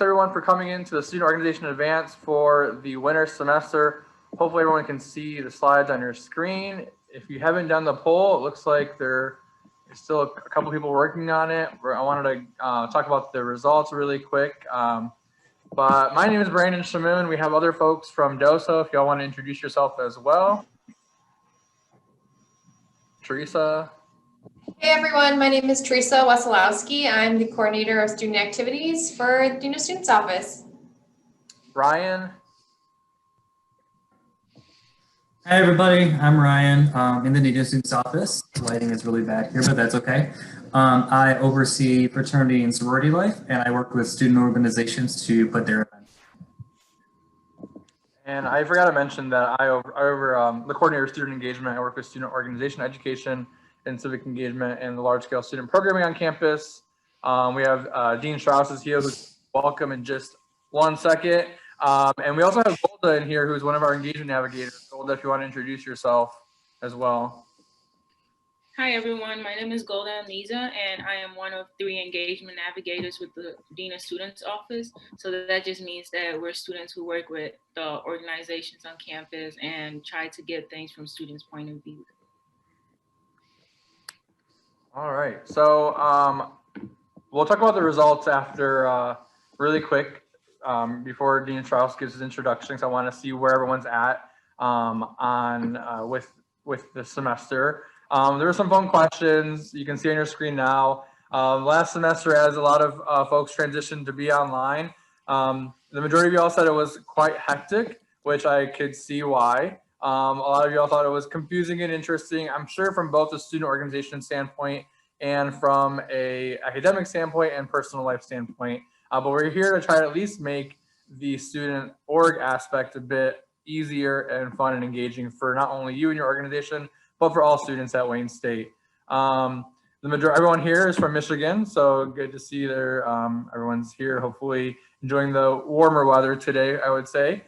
everyone for coming into the Student Organization Advance for the winter semester. Hopefully everyone can see the slides on your screen. If you haven't done the poll, it looks like there's still a couple people working on it. I wanted to talk about the results really quick. But my name is Brandon Shamoon. We have other folks from DOSO if y'all want to introduce yourself as well. Teresa. Hey everyone, my name is Teresa Wesolowski. I'm the coordinator of student activities for the Dean of Students Office. Ryan. Hi everybody, I'm Ryan in the Dean of Students Office. The lighting is really bad here, but that's okay. I oversee fraternity and sorority life, and I work with student organizations to put their events. And I forgot to mention that I over the coordinator of student engagement. I work with student organization education and civic engagement and the large-scale student programming on campus. We have Dean Strauss is here, who's welcome in just 1 second. And we also have Golda in here, who's one of our engagement navigators. Golda, if you want to introduce yourself as well. Hi everyone, my name is Golda Amiza, and I am one of 3 engagement navigators with the Dean of Students Office. So that just means that we're students who work with the organizations on campus and try to get things from students' point of view. All right, so we'll talk about the results after really quick before Dean Strauss gives his introduction. So I want to see where everyone's at with the semester. There were some fun questions you can see on your screen now. Last semester, as a lot of folks transitioned to be online, the majority of y'all said it was quite hectic, which I could see why. A lot of y'all thought it was confusing and interesting. I'm sure from both a student organization standpoint and from a academic standpoint and personal life standpoint. But we're here to try to at least make the student org aspect a bit easier and fun and engaging for not only you and your organization, but for all students at Wayne State. Everyone here is from Michigan, so good to see everyone's here, hopefully enjoying the warmer weather today, I would say.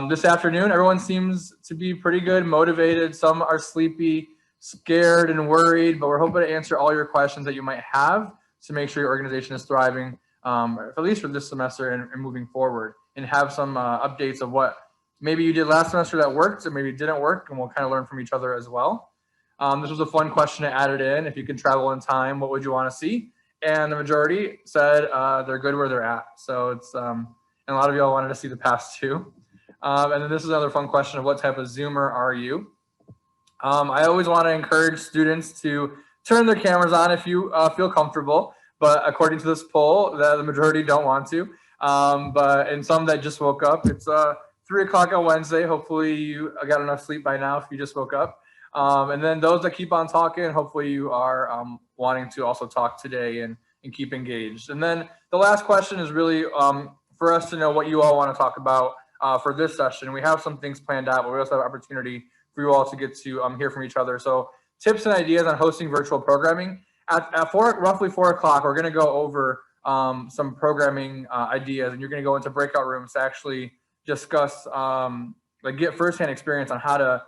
This afternoon, everyone seems to be pretty good, motivated. Some are sleepy, scared, and worried, but we're hoping to answer all your questions that you might have to make sure your organization is thriving, at least for this semester and moving forward, and have some updates of what maybe you did last semester that worked, or maybe it didn't work, and we'll kind of learn from each other as well. This was a fun question I added in. If you could travel in time, what would you want to see? And the majority said they're good where they're at. So it's, and a lot of y'all wanted to see the past too. And then this is another fun question of what type of Zoomer are you? I always want to encourage students to turn their cameras on if you feel comfortable, but according to this poll, the majority don't want to. And some that just woke up, it's 3 o'clock on Wednesday. Hopefully you got enough sleep by now if you just woke up. And then those that keep on talking, hopefully you are wanting to also talk today and keep engaged. And then the last question is really for us to know what you all want to talk about for this session. We have some things planned out, but we also have opportunity for you all to get to hear from each other. So tips and ideas on hosting virtual programming. At roughly 4 o'clock, we're going to go over some programming ideas, and you're going to go into breakout rooms to actually discuss, get firsthand experience on how to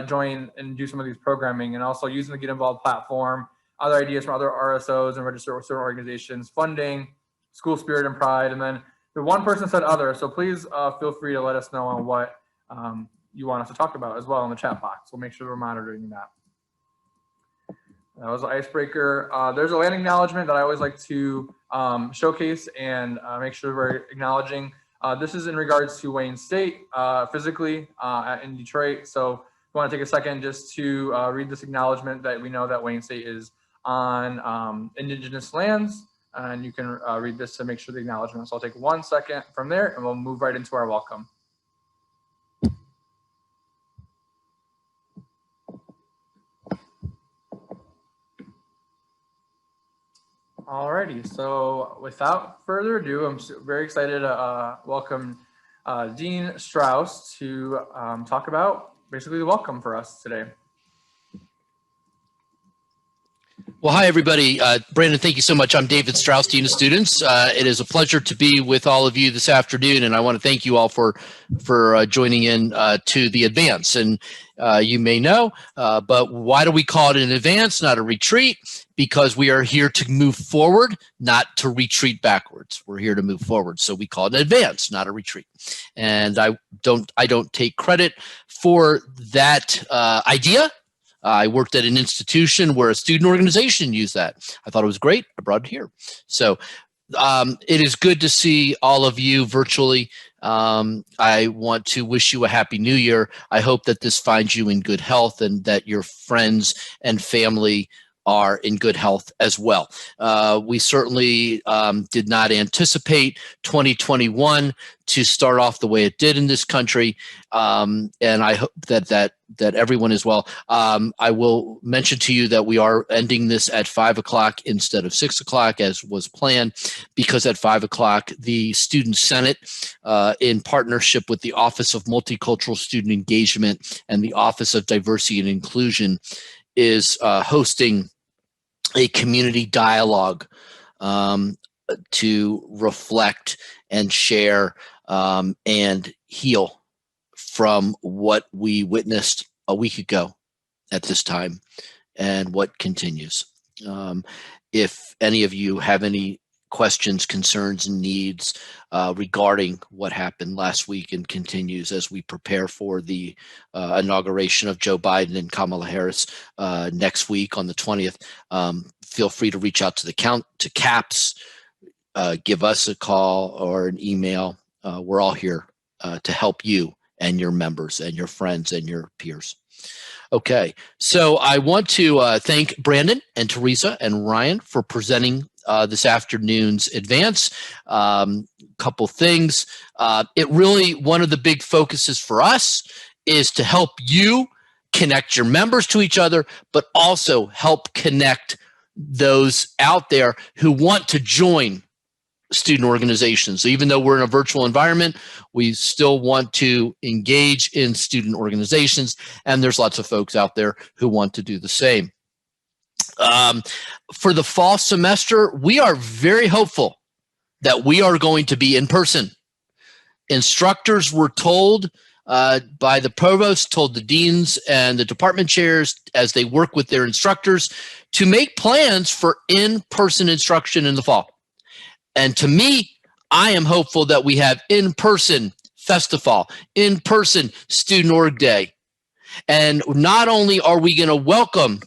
join and do some of these programming, and also using the Get Involved platform, other ideas from other RSOs and registered student organizations, funding, school spirit and pride. And then the one person said other, so please feel free to let us know on what you want us to talk about as well in the chat box. We'll make sure we're monitoring that. That was the icebreaker. There's a land acknowledgement that I always like to showcase and make sure we're acknowledging. This is in regards to Wayne State physically in Detroit. So I want to take a second just to read this acknowledgement that we know that Wayne State is on Indigenous lands, and you can read this to make sure the acknowledgement. So I'll take 1 second from there and we'll move right into our welcome. Alrighty, so without further ado, I'm very excited to welcome Dean Strauss to talk about basically the welcome for us today. Well, hi, everybody. Brandon, thank you so much. I'm David Strauss, Dean of Students. It is a pleasure to be with all of you this afternoon, and I want to thank you all for joining in to the advance. And you may know, but why do we call it an advance, not a retreat? Because we are here to move forward, not to retreat backwards. We're here to move forward, so we call it an advance, not a retreat. And I don't take credit for that idea. I worked at an institution where a student organization used that. I thought it was great. I brought it here. So it is good to see all of you virtually. I want to wish you a happy new year. I hope that this finds you in good health and that your friends and family are in good health as well. We certainly did not anticipate 2021 to start off the way it did in this country, and I hope that everyone is well. I will mention to you that we are ending this at 5 o'clock instead of 6 o'clock as was planned, because at 5 o'clock the Student Senate, in partnership with the Office of Multicultural Student Engagement and the Office of Diversity and Inclusion, is hosting a community dialogue to reflect and share and heal from what we witnessed a week ago at this time and what continues. If any of you have any questions, concerns, and needs regarding what happened last week and continues as we prepare for the inauguration of Joe Biden and Kamala Harris next week on the 20th, feel free to reach out to CAPS, give us a call or an email. We're all here to help you and your members and your friends and your peers. Okay, so I want to thank Brandon and Teresa and Ryan for presenting this afternoon's advance. Couple things. It really, one of the big focuses for us is to help you connect your members to each other, but also help connect those out there who want to join student organizations. So even though we're in a virtual environment, we still want to engage in student organizations, and there's lots of folks out there who want to do the same. For the fall semester, we are very hopeful that we are going to be in person. Instructors were told by the provost, told the deans and the department chairs as they work with their instructors to make plans for in-person instruction in the fall. And to me, I am hopeful that we have in-person Festival, in-person Student Org Day. And not only are we going to welcome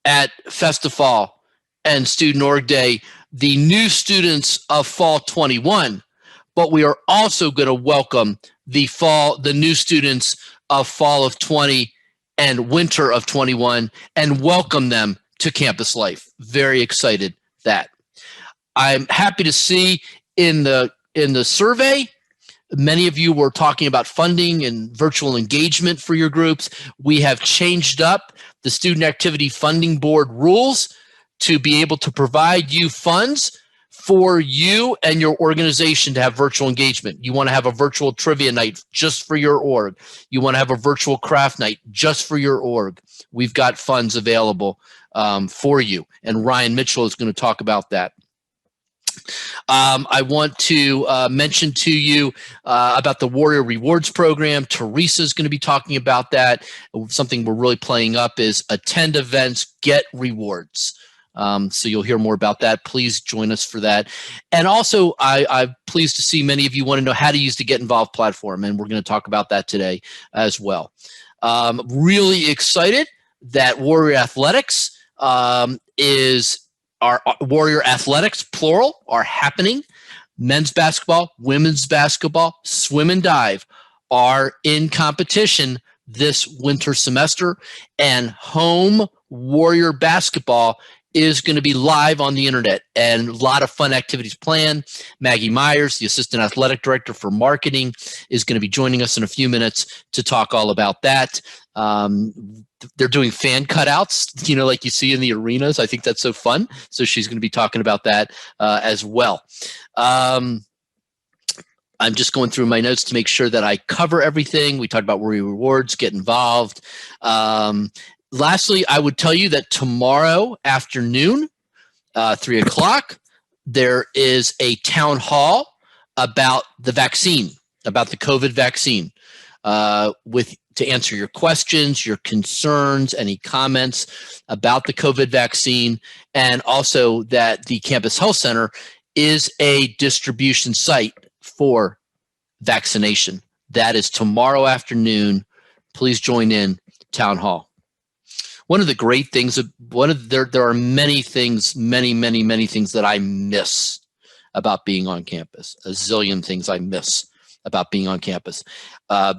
at Festival and Student Org Day the new students of Fall 21, but we are also going to welcome the new students of Fall of 20 and Winter of 21 and welcome them to campus life. Very excited that. I'm happy to see in the survey, many of you were talking about funding and virtual engagement for your groups. We have changed up the Student Activity Funding Board rules to be able to provide you funds for you and your organization to have virtual engagement. You want to have a virtual trivia night just for your org. You want to have a virtual craft night just for your org. We've got funds available for you. And Ryan Mitchell is going to talk about that. I want to mention to you about the Warrior Rewards Program. Teresa is going to be talking about that. Something we're really playing up is attend events, get rewards. So you'll hear more about that. Please join us for that. And also, I'm pleased to see many of you want to know how to use the Get Involved platform, and we're going to talk about that today as well. Really excited that Warrior Athletics our Warrior Athletics, plural, are happening. Men's basketball, women's basketball, swim and dive are in competition this winter semester, and home Warrior basketball is going to be live on the internet and a lot of fun activities planned. Maggie Myers, the Assistant Athletic Director for Marketing, is going to be joining us in a few minutes to talk all about that. They're doing fan cutouts, like you see in the arenas. I think that's so fun. So she's going to be talking about that as well. I'm just going through my notes to make sure that I cover everything. We talked about Warrior Rewards, get involved. Lastly, I would tell you that tomorrow afternoon, 3 o'clock, there is a town hall about the vaccine, about the COVID vaccine, to answer your questions, your concerns, any comments about the COVID vaccine, and also that the Campus Health Center is a distribution site for vaccination. That is tomorrow afternoon. Please join in town hall. One of the great things, there are many things, many things that I miss about being on campus. A zillion things I miss about being on campus. But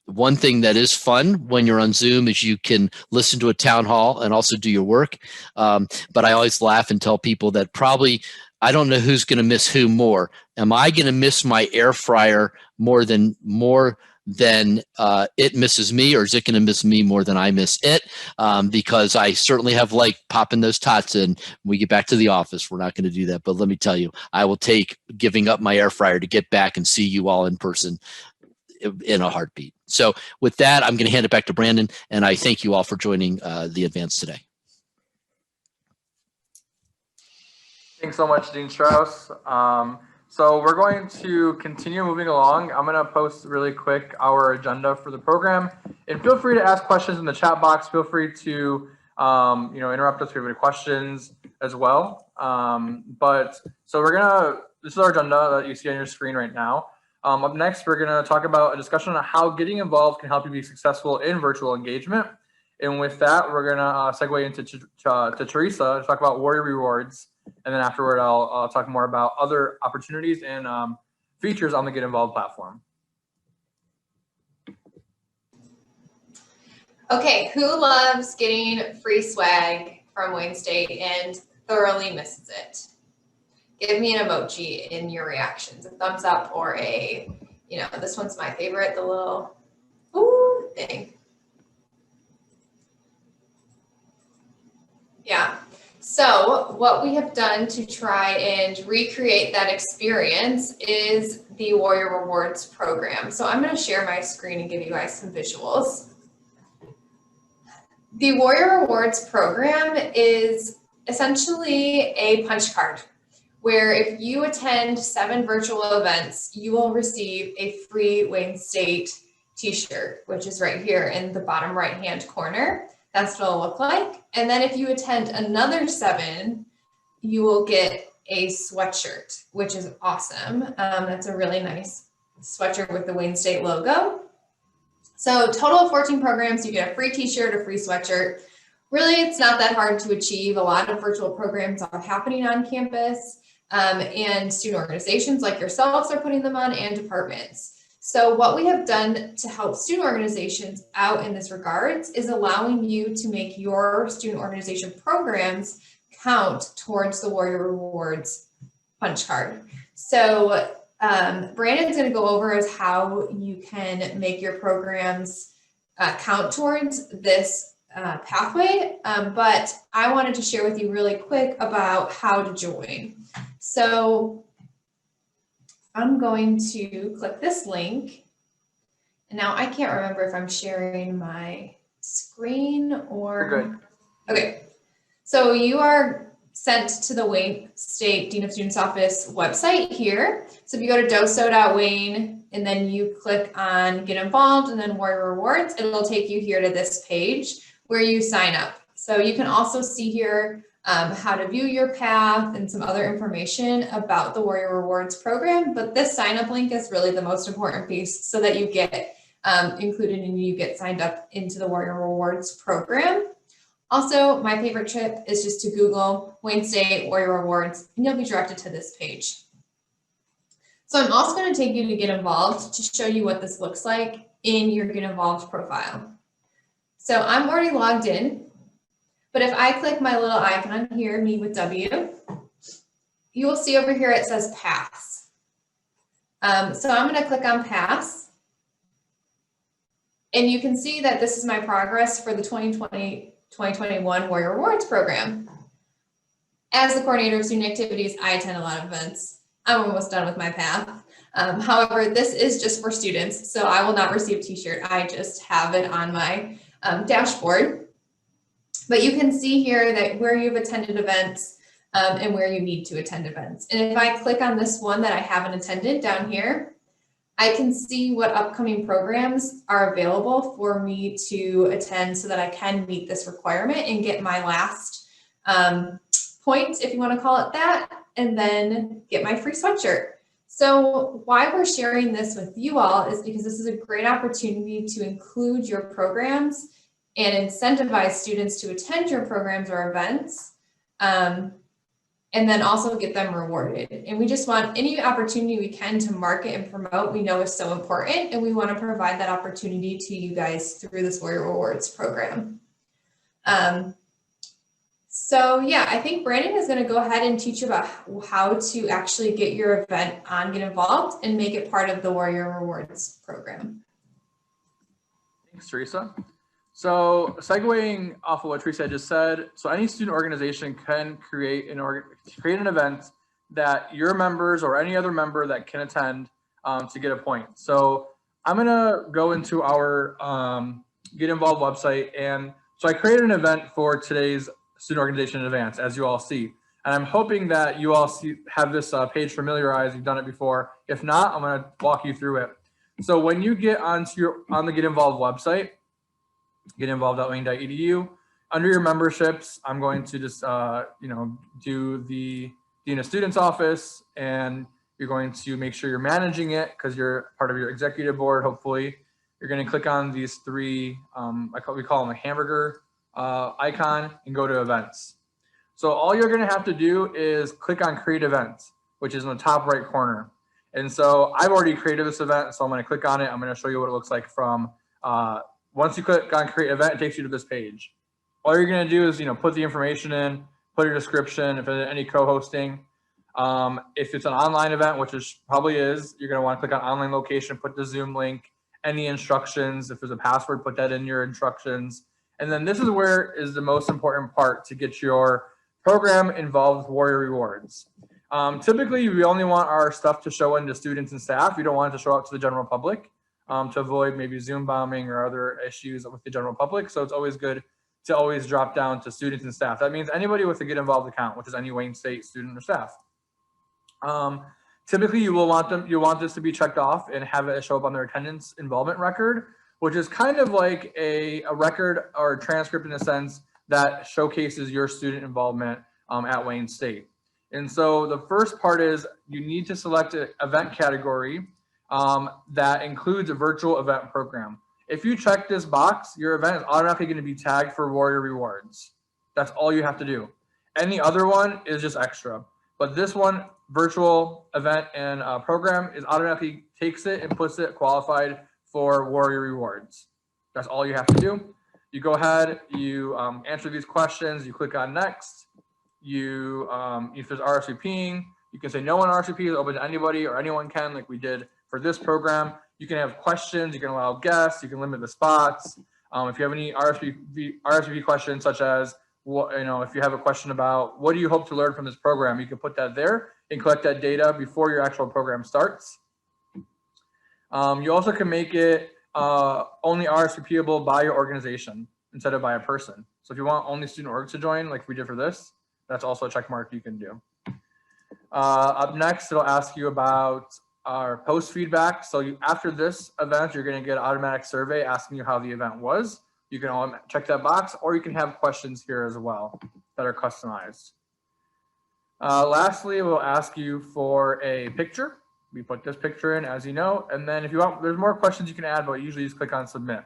one thing that is fun when you're on Zoom is you can listen to a town hall and also do your work. But I always laugh and tell people that probably, I don't know who's going to miss who more. Am I going to miss my air fryer more than it misses me, or is it going to miss me more than I miss it? Because I certainly have liked popping those tots in when we get back to the office. We're not going to do that, but let me tell you, I will take giving up my air fryer to get back and see you all in person in a heartbeat. So with that, I'm going to hand it back to Brandon, and I thank you all for joining the advance today. Thanks so much, Dean Strauss. So we're going to continue moving along. I'm going to post really quick our agenda for the program, and feel free to ask questions in the chat box. Feel free to interrupt us if you have any questions as well. This is our agenda that you see on your screen right now. Up next, we're going to talk about a discussion on how getting involved can help you be successful in virtual engagement. And with that, we're going to segue into to Teresa to talk about Warrior Rewards. And then afterward, I'll talk more about other opportunities and features on the Get Involved platform. Okay, who loves getting free swag from Wayne State and thoroughly misses it? Give me an emoji in your reactions, a thumbs up or this one's my favorite, the little ooh thing. Yeah. So what we have done to try and recreate that experience is the Warrior Rewards program. So I'm going to share my screen and give you guys some visuals. The Warrior Rewards program is essentially a punch card where if you attend 7 virtual events, you will receive a free Wayne State t-shirt, which is right here in the bottom right-hand corner. That's what it'll look like. And then if you attend another 7, you will get a sweatshirt, which is awesome. That's a really nice sweatshirt with the Wayne State logo. So total of 14 programs, you get a free t-shirt, a free sweatshirt. Really, it's not that hard to achieve. A lot of virtual programs are happening on campus, and student organizations like yourselves are putting them on, and departments. So what we have done to help student organizations out in this regards is allowing you to make your student organization programs count towards the Warrior Rewards punch card. So Brandon's going to go over as how you can make your programs count towards this pathway, but I wanted to share with you really quick about how to join. So I'm going to click this link. And now I can't remember if I'm sharing my screen or. You're good. Okay. So you are sent to the Wayne State Dean of Students Office website here. So if you go to doso.wayne and then you click on Get Involved and then Warrior Rewards, it'll take you here to this page where you sign up. So you can also see here how to view your path and some other information about the Warrior Rewards program. But this sign up link is really the most important piece so that you get included and you get signed up into the Warrior Rewards program. Also, my favorite tip is just to Google Wayne State Warrior Rewards and you'll be directed to this page. So I'm also going to take you to Get Involved to show you what this looks like in your Get Involved profile. So I'm already logged in, but if I click my little icon here, me with W, you will see over here it says Pass. So I'm going to click on Pass. And you can see that this is my progress for the 2020-2021 Warrior Rewards program. As the coordinator of student activities, I attend a lot of events. I'm almost done with my path. However, this is just for students, so I will not receive a t-shirt. I just have it on my dashboard. But you can see here that where you've attended events and where you need to attend events. And if I click on this one that I haven't attended down here, I can see what upcoming programs are available for me to attend so that I can meet this requirement and get my last point, if you want to call it that, and then get my free sweatshirt. So why we're sharing this with you all is because this is a great opportunity to include your programs and incentivize students to attend your programs or events, and then also get them rewarded. And we just want any opportunity we can to market and promote, we know is so important, and we want to provide that opportunity to you guys through this Warrior Rewards program. So yeah, I think Brandon is going to go ahead and teach you about how to actually get your event on, get involved, and make it part of the Warrior Rewards program. Thanks, Teresa. So segueing off of what Teresa just said, so any student organization can create an event that your members or any other member that can attend to get a point. So I'm gonna go into our Get Involved website, and so I created an event for today's student organization advance, as you all see. And I'm hoping that you all have this page familiarized, you've done it before. If not, I'm gonna walk you through it. So when you get on the Get Involved website, getinvolved.wayne.edu. Under your memberships, I'm going to just, do the Dean of Students office, and you're going to make sure you're managing it because you're part of your executive board, hopefully. You're going to click on these three, we call them a hamburger icon, and go to events. So all you're going to have to do is click on create events, which is in the top right corner. And so I've already created this event, so I'm going to click on it. I'm going to show you what it looks like from once you click on create event, it takes you to this page. All you're going to do is, put the information in, put your description, if there's any co-hosting. If it's an online event, which it probably is, you're going to want to click on online location, put the Zoom link, any instructions. If there's a password, put that in your instructions. And then this is where is the most important part to get your program involved with Warrior Rewards. Typically, we only want our stuff to show into students and staff. We don't want it to show out to the general public. To avoid maybe Zoom bombing or other issues with the general public. So it's always good to always drop down to students and staff. That means anybody with a Get Involved account, which is any Wayne State student or staff. Typically you want this to be checked off and have it show up on their attendance involvement record, which is kind of like a record or a transcript in a sense that showcases your student involvement at Wayne State. And so the first part is you need to select an event category that includes a virtual event program. If you check this box, your event is automatically going to be tagged for Warrior Rewards. That's all you have to do. Any other one is just extra. But this one, virtual event and program, is automatically takes it and puts it qualified for Warrior Rewards. That's all you have to do. You go ahead, you answer these questions, you click on next. If there's RSVPing, you can say no one RSVP is open to anybody, or anyone can, like we did for this program. You can have questions, you can allow guests, you can limit the spots. If you have any RSVP questions, such as, if you have a question about what do you hope to learn from this program, you can put that there and collect that data before your actual program starts. You also can make it only RSVPable by your organization instead of by a person. So if you want only student orgs to join, like we did for this, that's also a check mark you can do. Up next, it'll ask you about our post feedback. So after this event, you're going to get an automatic survey asking you how the event was. You can check that box, or you can have questions here as well that are customized. Lastly, we'll ask you for a picture. We put this picture in, as you know, and then if you want, there's more questions you can add, but usually just click on submit.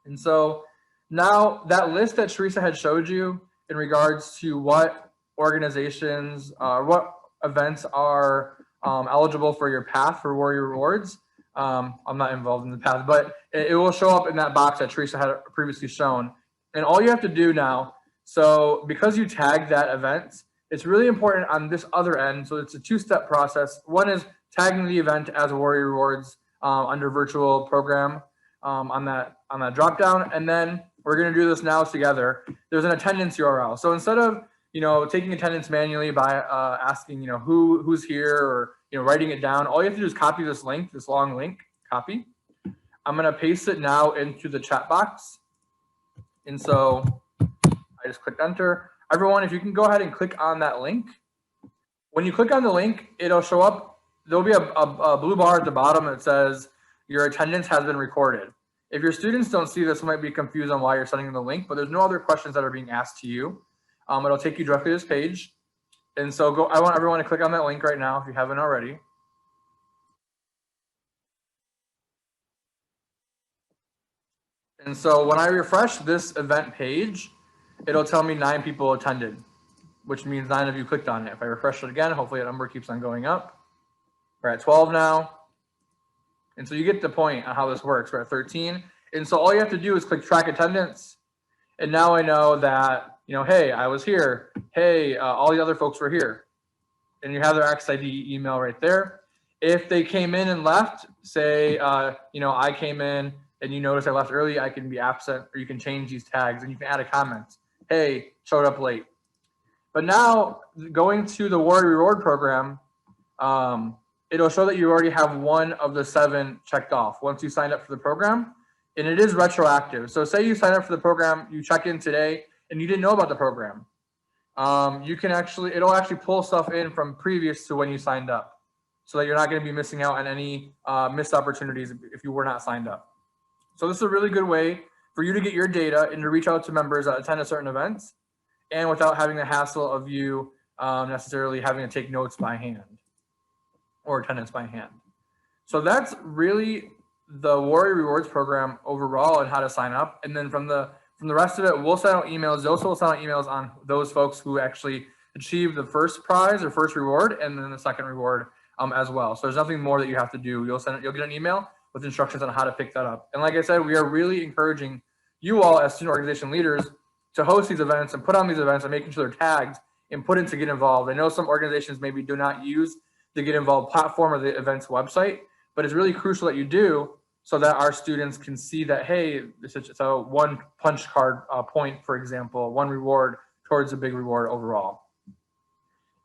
And so now that list that Teresa had showed you in regards to what organizations, what events are eligible for your path for Warrior Rewards. I'm not involved in the path, but it will show up in that box that Teresa had previously shown. And all you have to do now, so because you tagged that event, it's really important on this other end. So it's a two-step process. One is tagging the event as Warrior Rewards under virtual program on that drop down. And then we're going to do this now together. There's an attendance URL. So instead of taking attendance manually by asking who's here, or writing it down, all you have to do is copy this link, this long link, copy. I'm going to paste it now into the chat box. And so I just clicked enter. Everyone, if you can go ahead and click on that link. When you click on the link, it'll show up. There'll be a blue bar at the bottom that says your attendance has been recorded. If your students don't see this, might be confused on why you're sending them the link, but there's no other questions that are being asked to you. It'll take you directly to this page. And so I want everyone to click on that link right now if you haven't already. And so when I refresh this event page, it'll tell me 9 people attended, which means 9 of you clicked on it. If I refresh it again, hopefully that number keeps on going up. We're at 12 now. And so you get the point on how this works. We're at 13. And so all you have to do is click track attendance. And now I know that, hey, I was here. Hey, all the other folks were here. And you have their XID email right there. If they came in and left, say, I came in and you notice I left early, I can be absent, or you can change these tags and you can add a comment. Hey, showed up late. But now going to the Warrior Reward program, it'll show that you already have 1 of the 7 checked off once you signed up for the program, and it is retroactive. So say you sign up for the program, you check in today, and you didn't know about the program. It'll actually pull stuff in from previous to when you signed up, so that you're not going to be missing out on any missed opportunities if you were not signed up. So this is a really good way for you to get your data and to reach out to members that attend a certain events, and without having the hassle of you necessarily having to take notes by hand or attendance by hand. So that's really the Warrior Rewards program overall and how to sign up. And then from the rest of it, we'll send out emails. Zosa will send out emails on those folks who actually achieve the first prize or first reward, and then the second reward as well. So there's nothing more that you have to do. You'll get an email with instructions on how to pick that up. And like I said, we are really encouraging you all as student organization leaders to host these events and put on these events and making sure they're tagged and put in to get involved. I know some organizations maybe do not use the Get Involved platform or the event's website, but it's really crucial that you do, so that our students can see that, hey, this is a 1 punch card point, for example, 1 reward towards a big reward overall.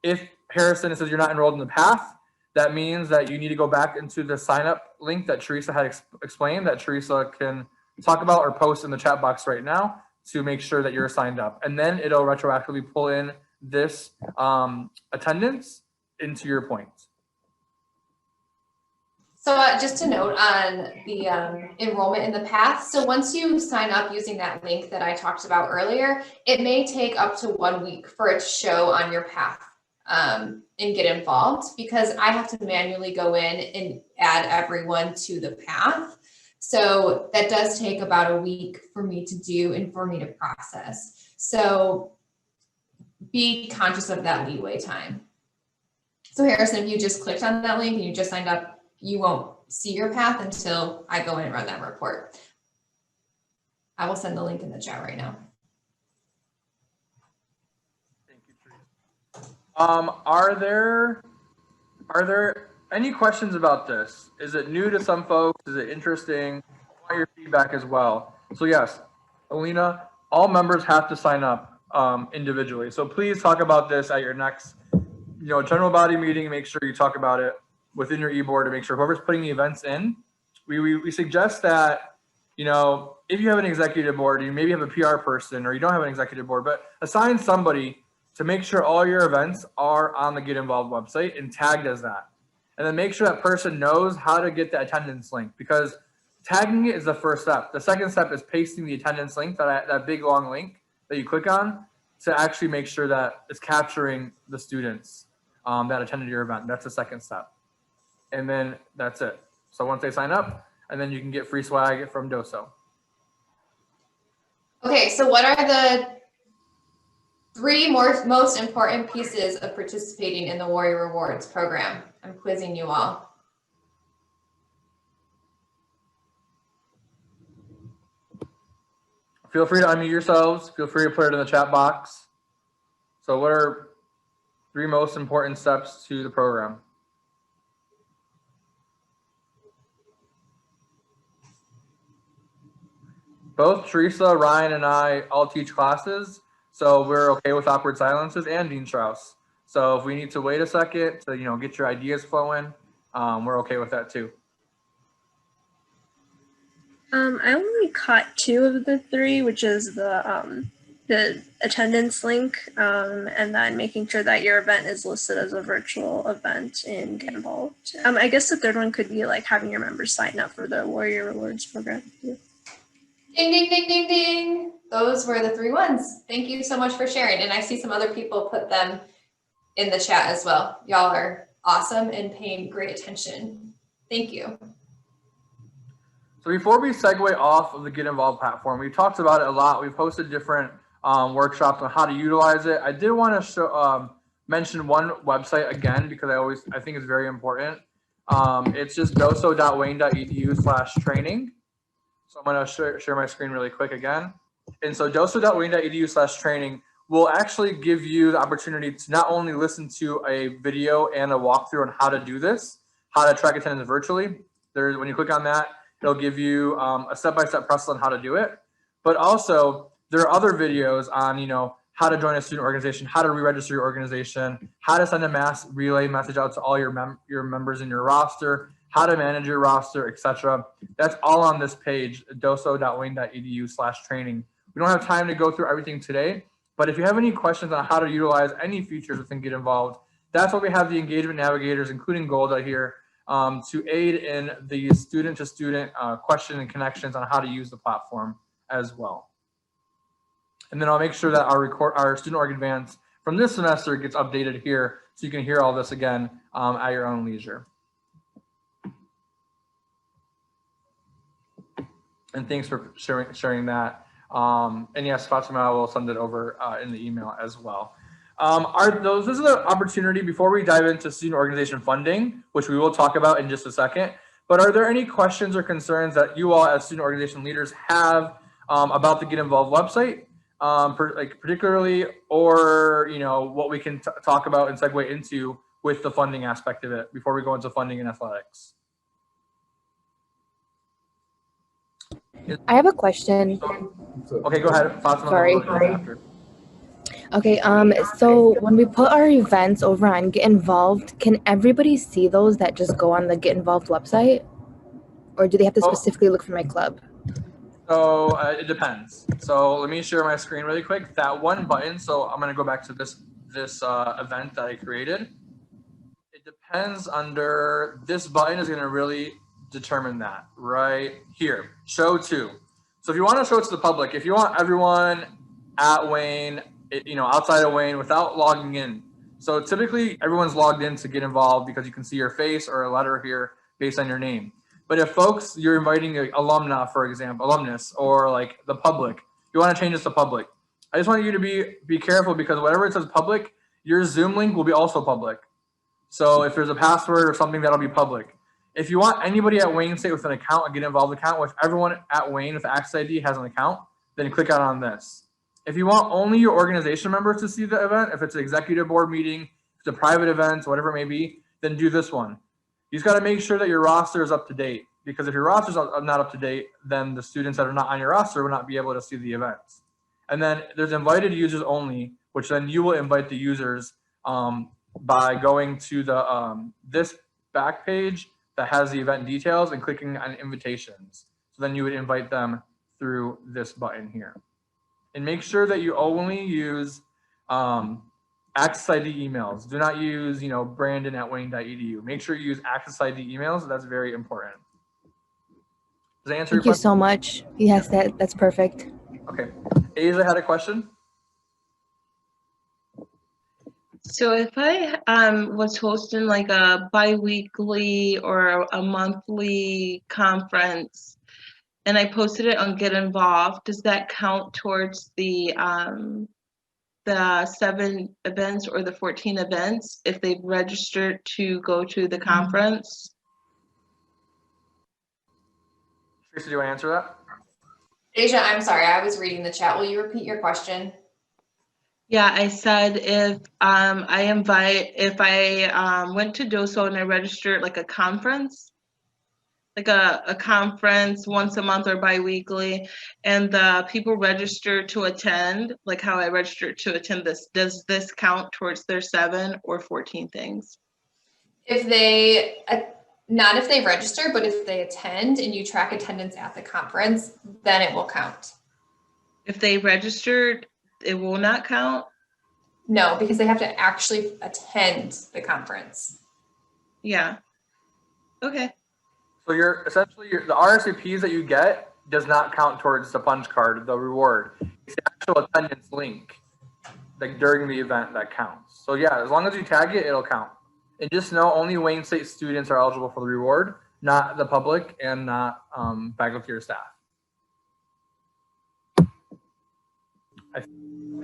If Harrison says you're not enrolled in the path, that means that you need to go back into the sign up link that Teresa had explained, that Teresa can talk about or post in the chat box right now to make sure that you're signed up. And then it'll retroactively pull in this attendance into your points. So just to note on the enrollment in the path, so once you sign up using that link that I talked about earlier, it may take up to 1 week for it to show on your path and get involved, because I have to manually go in and add everyone to the path. So that does take about a week for me to do and for me to process. So be conscious of that leeway time. So Harrison, if you just clicked on that link and you just signed up, you won't see your path until I go in and run that report. I will send the link in the chat right now. Thank you, Teresa. Are there any questions about this? Is it new to some folks? Is it interesting? I want your feedback as well. So yes, Alina, all members have to sign up individually. So please talk about this at your next, general body meeting. Make sure you talk about it within your e-board to make sure whoever's putting the events in, we suggest that, if you have an executive board, you maybe have a PR person, or you don't have an executive board, but assign somebody to make sure all your events are on the Get Involved website and tagged as that. And then make sure that person knows how to get the attendance link, because tagging it is the first step. The second step is pasting the attendance link, that big long link that you click on, to actually make sure that it's capturing the students that attended your event. That's the second step. And then that's it. So once they sign up, and then you can get free swag from Doso. Okay, so what are the 3 most important pieces of participating in the Warrior Rewards program? I'm quizzing you all. Feel free to unmute yourselves. Feel free to put it in the chat box. So what are 3 most important steps to the program? Both Teresa, Ryan, and I all teach classes, so we're okay with awkward silences, and Dean Strauss. So if we need to wait a second to get your ideas flowing, we're okay with that too. I only caught 2 of the 3, which is the attendance link, and then making sure that your event is listed as a virtual event and get involved. I guess the third one could be like having your members sign up for the Warrior Rewards program. Ding, ding, ding, ding, ding. Those were the 3 ones. Thank you so much for sharing. And I see some other people put them in the chat as well. Y'all are awesome and paying great attention. Thank you. So before we segue off of the Get Involved platform, we've talked about it a lot. We've hosted different workshops on how to utilize it. I did want to mention one website again, because I think it's very important. It's just doso.wayne.edu/training. So I'm going to share my screen really quick again. And so doso.wayne.edu/training will actually give you the opportunity to not only listen to a video and a walkthrough on how to do this, how to track attendance virtually. When you click on that, it'll give you a step-by-step process on how to do it. But also, there are other videos on, how to join a student organization, how to re-register your organization, how to send a mass relay message out to all your members in your roster, how to manage your roster, etc. That's all on this page, doso.wayne.edu/training. We don't have time to go through everything today, but if you have any questions on how to utilize any features within Get Involved, that's why we have the engagement navigators, including Golda here, to aid in the student-to-student question and connections on how to use the platform as well. And then I'll make sure that our student org advance from this semester gets updated here, so you can hear all this again at your own leisure. And thanks for sharing that. And yes, Fatima will send it over in the email as well. This is an opportunity before we dive into student organization funding, which we will talk about in just a second. But are there any questions or concerns that you all as student organization leaders have about the Get Involved website, particularly, or what we can talk about and segue into with the funding aspect of it before we go into funding and athletics? I have a question. Okay, go ahead, Fatima. Sorry. After. Okay, so when we put our events over on Get Involved, can everybody see those that just go on the Get Involved website? Or do they have to specifically look for my club? So it depends. So let me share my screen really quick. That one button, so I'm gonna go back to this event that I created. It depends under, this button is gonna really determine that right here, show to. So if you want to show it to the public, if you want everyone at Wayne, outside of Wayne without logging in. So typically everyone's logged in to Get Involved because you can see your face or a letter here based on your name. But if folks, you're inviting alumna, for example, alumnus, or like the public, you want to change this to public. I just want you to be careful, because whatever it says public, your Zoom link will be also public. So if there's a password or something, that'll be public. If you want anybody at Wayne State with an account, a Get Involved account, which everyone at Wayne with Access ID has an account, then click out on this. If you want only your organization members to see the event, if it's an executive board meeting, if it's a private event, whatever it may be, then do this one. You just got to make sure that your roster is up to date, because if your roster is not up to date, then the students that are not on your roster will not be able to see the events. And then there's invited users only, which then you will invite the users by going to the this back page that has the event details and clicking on invitations. So then you would invite them through this button here. And make sure that you only use Access ID emails. Do not use, brandon@wayne.edu. Make sure you use Access ID emails. That's very important. Does that answer your question? Thank you so much. Yes, that's perfect. Okay. Asia had a question. So if I was hosting like a bi-weekly or a monthly conference and I posted it on Get Involved, does that count towards the 7 events or the 14 events if they've registered to go to the conference? Teresa, do you want to answer that? Asia, I'm sorry, I was reading the chat. Will you repeat your question? Yeah, I said if I went to DOSO and I registered like a conference, like a conference once a month or bi-weekly, and the people register to attend, like how I registered to attend this, does this count towards their 7 or 14 things? If they Not if they register, but if they attend and you track attendance at the conference, then it will count. If they registered, it will not count? No, because they have to actually attend the conference. Yeah. Okay. So you're essentially the RSVPs that you get does not count towards the punch card, the reward. It's the actual attendance link, like during the event, that counts. So yeah, as long as you tag it, it'll count. And just know only Wayne State students are eligible for the reward, not the public and not faculty or staff.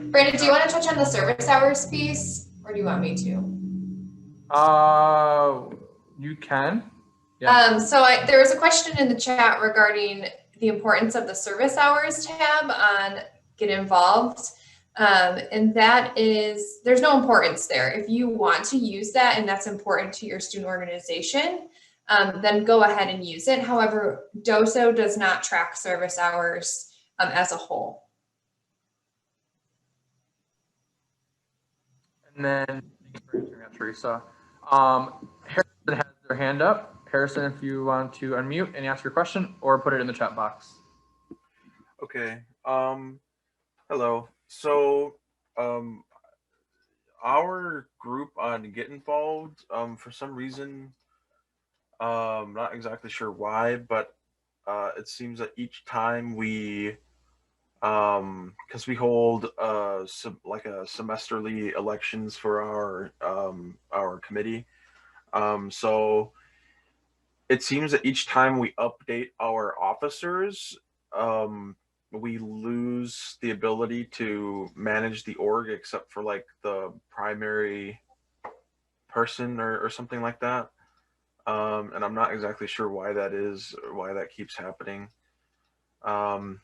Brandon, do you want to touch on the service hours piece, or do you want me to? You can. Yeah. There was a question in the chat regarding the importance of the service hours tab on Get Involved. And that is, there's no importance there. If you want to use that and that's important to your student organization, then go ahead and use it. However, DOSO does not track service hours as a whole. And then, thanks for answering that, Teresa. Harrison has their hand up. Harrison, if you want to unmute and ask your question or put it in the chat box. Okay. Hello. So, our group on Get Involved, for some reason, not exactly sure why, but it seems that each time we, because we hold like a semesterly elections for our committee, so it seems that each time we update our officers, we lose the ability to manage the org except for like the primary person or something like that. And I'm not exactly sure why that is, or why that keeps happening. And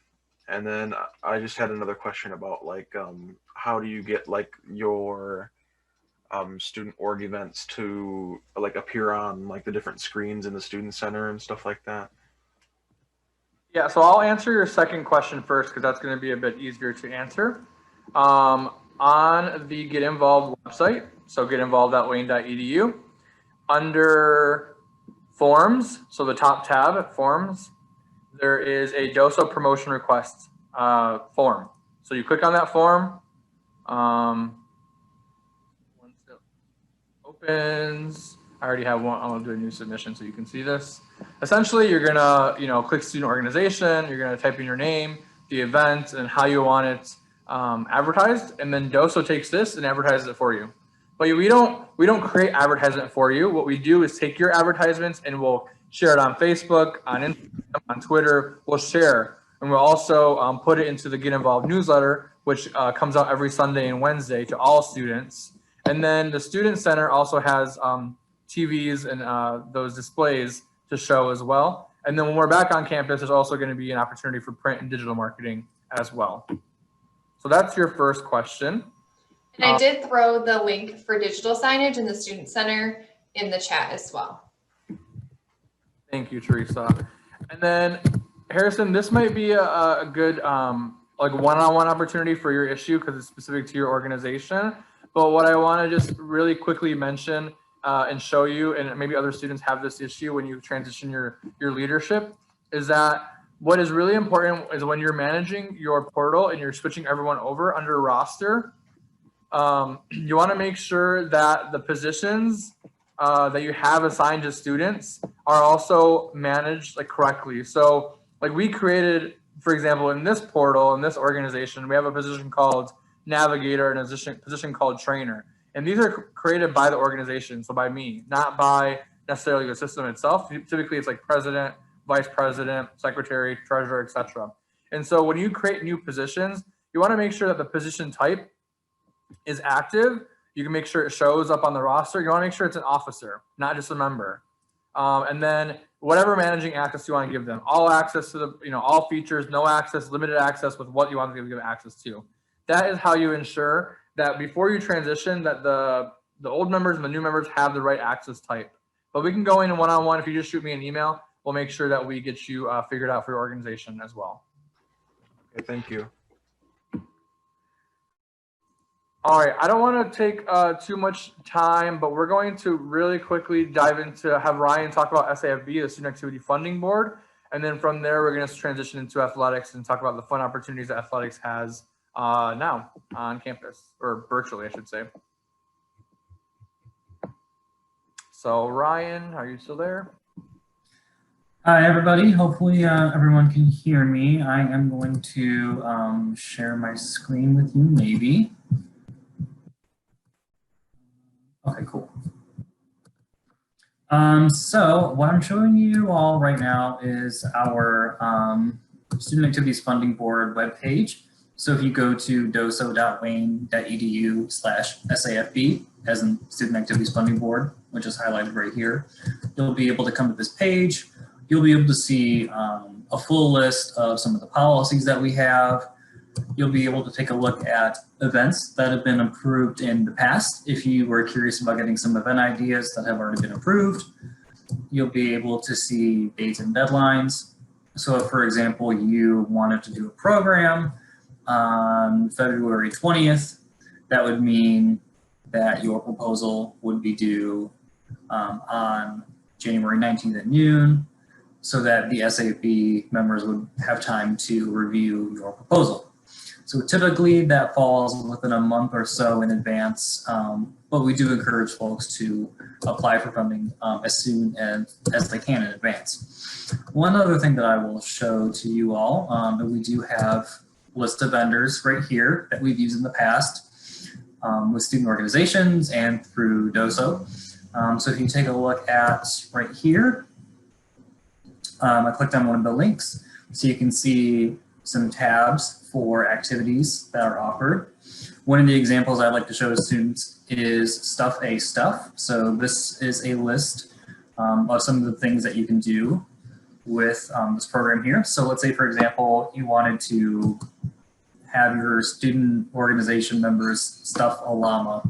then I just had another question about like, how do you get like your student org events to like appear on like the different screens in the student center and stuff like that? Yeah, so I'll answer your second question first because that's going to be a bit easier to answer. On the Get Involved website, so getinvolved.wayne.edu, under Forms, so the top tab, Forms, there is a DOSO promotion request form. So you click on that form. Once it opens, I already have one. I'll do a new submission so you can see this. Essentially, you're gonna, click student organization. You're gonna type in your name, the event, and how you want it advertised, and then DOSO takes this and advertises it for you. But we don't create advertisement for you. What we do is take your advertisements and we'll share it on Facebook, on Instagram, on Twitter. We'll share, and we'll also put it into the Get Involved newsletter, which comes out every Sunday and Wednesday to all students. And then the Student Center also has TVs and those displays to show as well. And then when we're back on campus, there's also going to be an opportunity for print and digital marketing as well. So that's your first question. And I did throw the link for digital signage in the Student Center in the chat as well. Thank you, Teresa. And then Harrison, this might be a good like one-on-one opportunity for your issue because it's specific to your organization. But what I want to just really quickly mention and show you, and maybe other students have this issue when you transition your leadership, is that what is really important is when you're managing your portal and you're switching everyone over under roster, you want to make sure that the positions that you have assigned to students are also managed like correctly. So like we created, for example, in this portal, in this organization, we have a position called navigator and a position called trainer. And these are created by the organization, so by me, not by necessarily the system itself. Typically, it's like president, vice president, secretary, treasurer, etc. And so when you create new positions, you want to make sure that the position type is active. You can make sure it shows up on the roster. You want to make sure it's an officer, not just a member. And then whatever managing access you want to give them, all access to the, all features, no access, limited access with what you want to give access to. That is how you ensure that before you transition that the old members and the new members have the right access type. But we can go in one-on-one. If you just shoot me an email, we'll make sure that we get you figured out for your organization as well. Okay, thank you. All right, I don't want to take too much time, but we're going to really quickly dive into have Ryan talk about SAFB, the Student Activity Funding Board, and then from there we're going to transition into athletics and talk about the fun opportunities that athletics has now on campus, or virtually, I should say. So Ryan, are you still there? Hi, everybody. Hopefully everyone can hear me. I am going to share my screen with you, maybe. Okay, cool. So what I'm showing you all right now is our Student Activities Funding Board webpage. So if you go to doso.wayne.edu/SAFB, as in Student Activities Funding Board, which is highlighted right here, you'll be able to come to this page. You'll be able to see a full list of some of the policies that we have. You'll be able to take a look at events that have been approved in the past. If you were curious about getting some event ideas that have already been approved, you'll be able to see dates and deadlines. So if, for example, you wanted to do a program on February 20th, that would mean that your proposal would be due on January 19th at noon, so that the SAFB members would have time to review your proposal. So typically that falls within a month or so in advance, but we do encourage folks to apply for funding as soon as they can in advance. One other thing that I will show to you all, that we do have a list of vendors right here that we've used in the past with student organizations and through DOSO. So if you take a look at right here, I clicked on one of the links, so you can see some tabs for activities that are offered. One of the examples I'd like to show students is Stuff a Stuff. So this is a list of some of the things that you can do with this program here. So let's say, for example, you wanted to have your student organization members stuff a llama.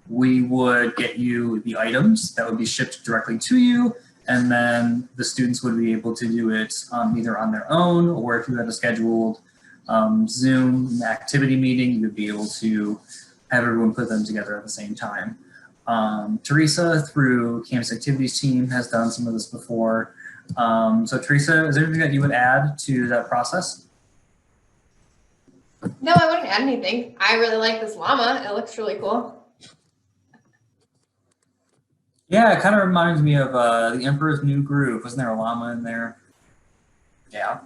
We would get you the items that would be shipped directly to you, and then the students would be able to do it either on their own, or if you had a scheduled Zoom activity meeting, you would be able to have everyone put them together at the same time. Teresa, through Campus Activities team, has done some of this before. So Teresa, is there anything that you would add to that process? No, I wouldn't add anything. I really like this llama. It looks really cool. Yeah, it kind of reminds me of the Emperor's New Groove. Wasn't there a llama in there? Yeah.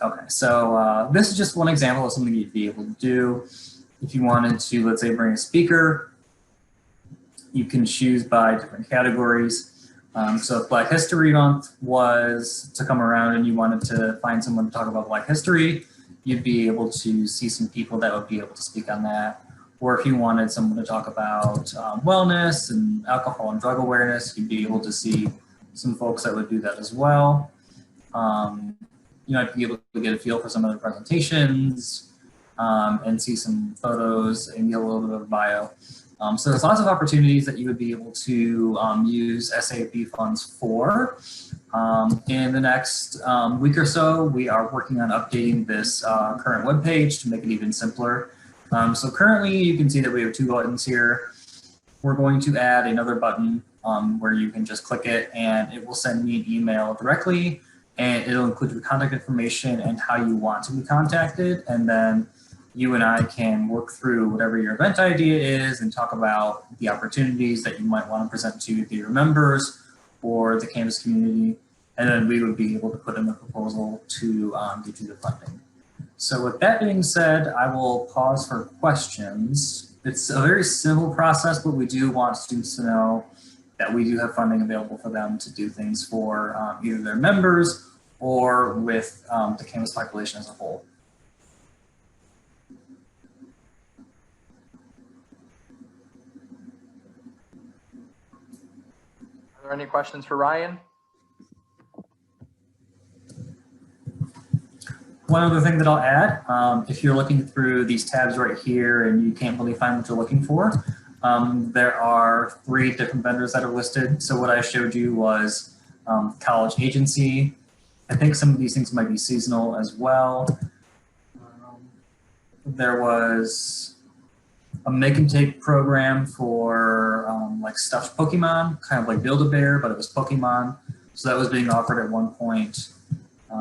Okay, so this is just one example of something you'd be able to do. If you wanted to, let's say, bring a speaker, you can choose by different categories. So if Black History Month was to come around and you wanted to find someone to talk about Black history, you'd be able to see some people that would be able to speak on that. Or if you wanted someone to talk about wellness and alcohol and drug awareness, you'd be able to see some folks that would do that as well. You know, I'd be able to get a feel for some other presentations and see some photos and get a little bit of a bio. So there's lots of opportunities that you would be able to use SAFB funds for. In the next week or so, we are working on updating this current webpage to make it even simpler. So currently you can see that we have 2 buttons here. We're going to add another button where you can just click it and it will send me an email directly, and it'll include your contact information and how you want to be contacted. And then you and I can work through whatever your event idea is and talk about the opportunities that you might want to present to your members or the campus community. And then we would be able to put in the proposal to get you the funding. So with that being said, I will pause for questions. It's a very simple process, but we do want students to know that we do have funding available for them to do things for either their members or with the campus population as a whole. Are there any questions for Ryan? One other thing that I'll add, if you're looking through these tabs right here and you can't really find what you're looking for, there are 3 different vendors that are listed. So what I showed you was college agency. I think some of these things might be seasonal as well. There was a make and take program for like stuffed Pokemon, kind of like Build-A-Bear, but it was Pokemon. So that was being offered at one point.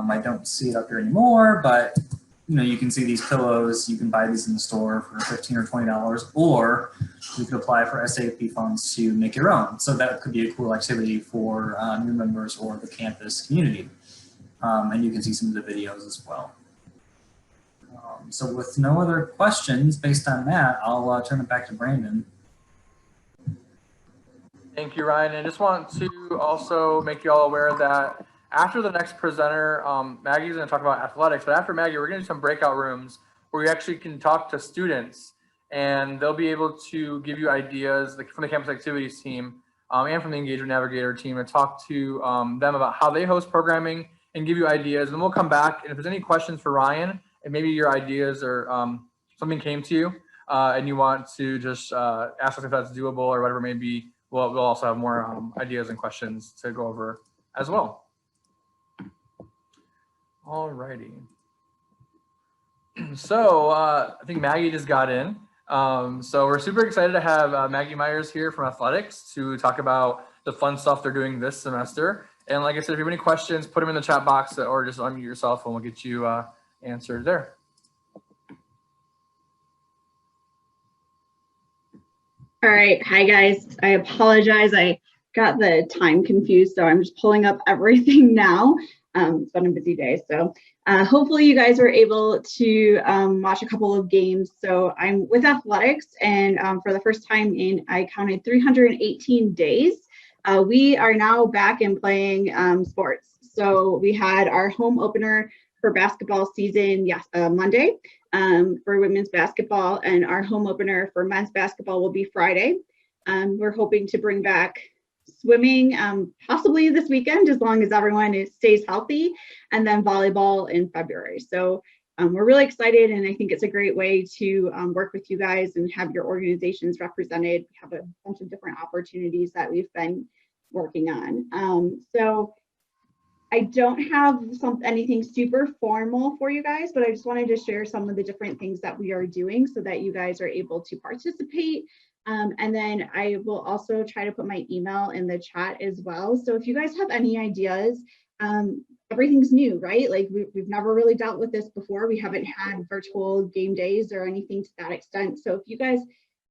I don't see it up here anymore, but you know, you can see these pillows. You can buy these in the store for $15 or $20, or you could apply for SAP funds to make your own. So that could be a cool activity for new members or the campus community. And you can see some of the videos as well. So with no other questions based on that, I'll turn it back to Brandon. Thank you, Ryan. And I just want to also make you all aware that after the next presenter, Maggie's going to talk about athletics, but after Maggie, we're going to do some breakout rooms where you actually can talk to students, and they'll be able to give you ideas from the campus activities team and from the engagement navigator team, and talk to them about how they host programming and give you ideas. And we'll come back, and if there's any questions for Ryan, and maybe your ideas or something came to you and you want to just ask us if that's doable or whatever it may be, we'll also have more ideas and questions to go over as well. All righty. So I think Maggie just got in. So we're super excited to have Maggie Myers here from athletics to talk about the fun stuff they're doing this semester. And like I said, if you have any questions, put them in the chat box or just unmute yourself and we'll get you answered there. All right. Hi, guys. I apologize. I got the time confused, so I'm just pulling up everything now. It's been a busy day, so hopefully you guys were able to watch a couple of games. So I'm with athletics, and for the first time in, I counted 318 days, we are now back in playing sports. So we had our home opener for basketball season Monday for women's basketball, and our home opener for men's basketball will be Friday. We're hoping to bring back swimming possibly this weekend, as long as everyone stays healthy, and then volleyball in February. So we're really excited, and I think it's a great way to work with you guys and have your organizations represented. We have a bunch of different opportunities that we've been working on. So I don't have anything super formal for you guys, but I just wanted to share some of the different things that we are doing so that you guys are able to participate. And then I will also try to put my email in the chat as well. So if you guys have any ideas, everything's new, right? Like we've never really dealt with this before. We haven't had virtual game days or anything to that extent. So if you guys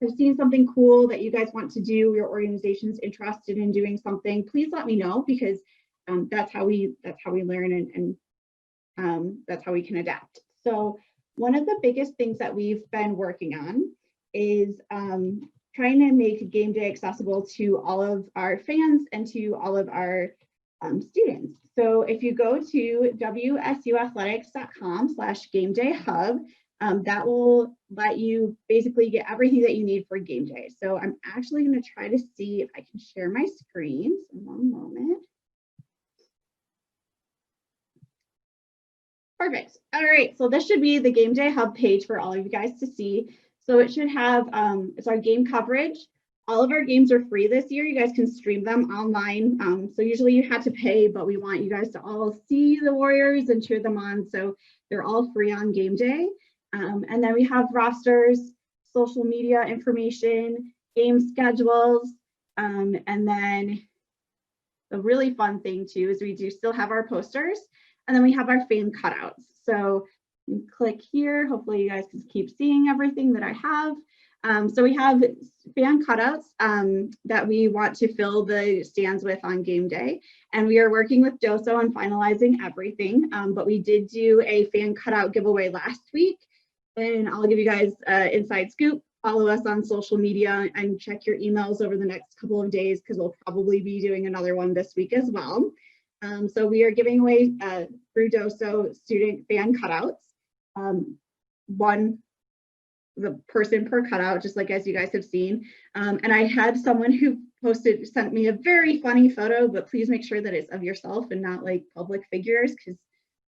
have seen something cool that you guys want to do, your organization's interested in doing something, please let me know, because that's how we learn, and that's how we can adapt. So one of the biggest things that we've been working on is trying to make game day accessible to all of our fans and to all of our students. So if you go to wsuathletics.com/gamedayhub, that will let you basically get everything that you need for game day. So I'm actually going to try to see if I can share my screen. So one moment. Perfect. All right, so this should be the Game Day Hub page for all of you guys to see. So it should have, it's our game coverage. All of our games are free this year. You guys can stream them online. So usually you had to pay, but we want you guys to all see the Warriors and cheer them on. So they're all free on game day. And then we have rosters, social media information, game schedules. And then the really fun thing too is we do still have our posters. And then we have our fan cutouts. So you click here. Hopefully you guys can keep seeing everything that I have. So we have fan cutouts that we want to fill the stands with on game day. And we are working with DOSO on finalizing everything. But we did do a fan cutout giveaway last week. And I'll give you guys inside scoop. Follow us on social media and check your emails over the next couple of days, because we'll probably be doing another one this week as well. So we are giving away through DOSO student fan cutouts. The person per cutout, just like as you guys have seen. And I had someone who sent me a very funny photo, but please make sure that it's of yourself and not like public figures, because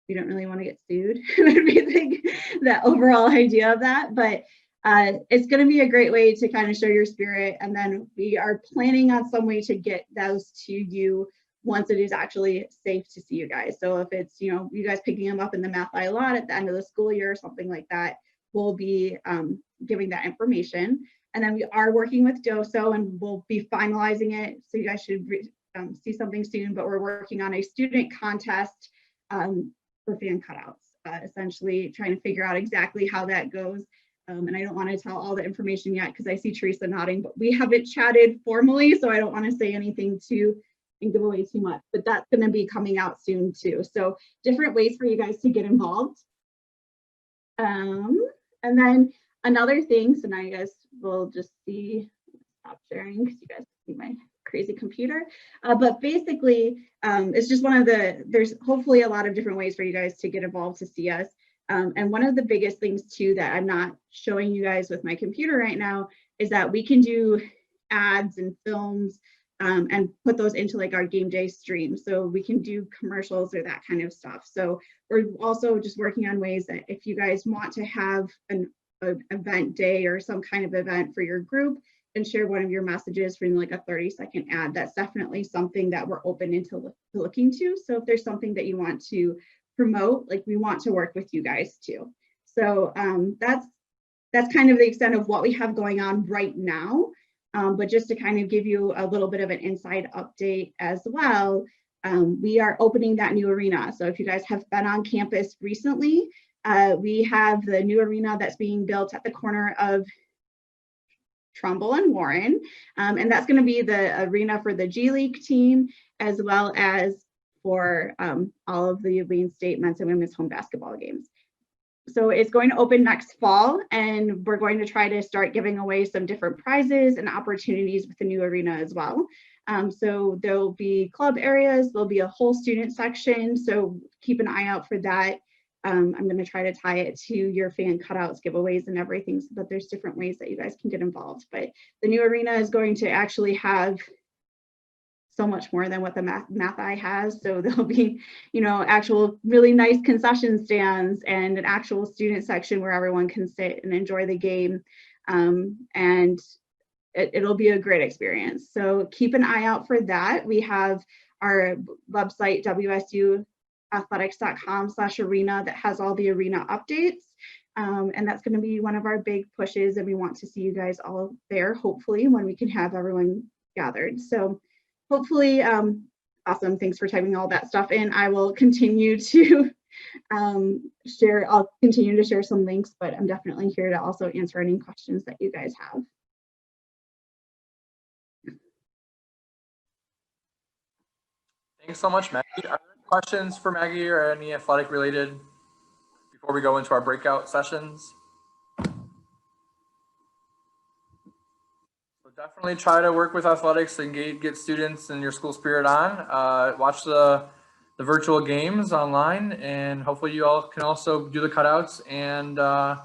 we don't really want to get sued. That'd be the overall idea of that. But it's going to be a great way to kind of show your spirit. And then we are planning on some way to get those to you once it is actually safe to see you guys. So if it's, you guys picking them up in the Math by lot at the end of the school year or something like that, we'll be giving that information. And then we are working with DOSO, and we'll be finalizing it. So you guys should see something soon, but we're working on a student contest for fan cutouts, essentially trying to figure out exactly how that goes. And I don't want to tell all the information yet because I see Teresa nodding, but we haven't chatted formally, so I don't want to say anything and give away too much, but that's going to be coming out soon too. So different ways for you guys to get involved. And then another thing, so now you guys will just stop sharing because you guys see my crazy computer. But basically, it's just there's hopefully a lot of different ways for you guys to get involved to see us. And one of the biggest things too that I'm not showing you guys with my computer right now is that we can do ads and films and put those into like our game day stream. So we can do commercials or that kind of stuff. So we're also just working on ways that if you guys want to have an event day or some kind of event for your group and share one of your messages for like a 30-second ad, that's definitely something that we're open into looking to. So if there's something that you want to promote, like we want to work with you guys too. So that's kind of the extent of what we have going on right now. But just to kind of give you a little bit of an inside update as well, we are opening that new arena. So if you guys have been on campus recently, we have the new arena that's being built at the corner of Trumbull and Warren. And that's going to be the arena for the G League team, as well as for all of the Wayne State men's and women's home basketball games. So it's going to open next fall, and we're going to try to start giving away some different prizes and opportunities with the new arena as well. So there'll be club areas, there'll be a whole student section, so keep an eye out for that. I'm going to try to tie it to your fan cutouts, giveaways, and everything, so that there's different ways that you guys can get involved. But the new arena is going to actually have so much more than what the Math Eye has. So there'll be, actual really nice concession stands and an actual student section where everyone can sit and enjoy the game. And it'll be a great experience. So keep an eye out for that. We have our website, wsuathletics.com/arena, that has all the arena updates. And that's going to be one of our big pushes. And we want to see you guys all there, hopefully, when we can have everyone gathered. So hopefully, awesome. Thanks for typing all that stuff in. I will continue to share. I'll continue to share some links, but I'm definitely here to also answer any questions that you guys have. Thanks so much, Maggie. Are there any questions for Maggie or any athletic related before we go into our breakout sessions? Definitely try to work with athletics and get students and your school spirit on. Watch the virtual games online, and hopefully you all can also do the cutouts and the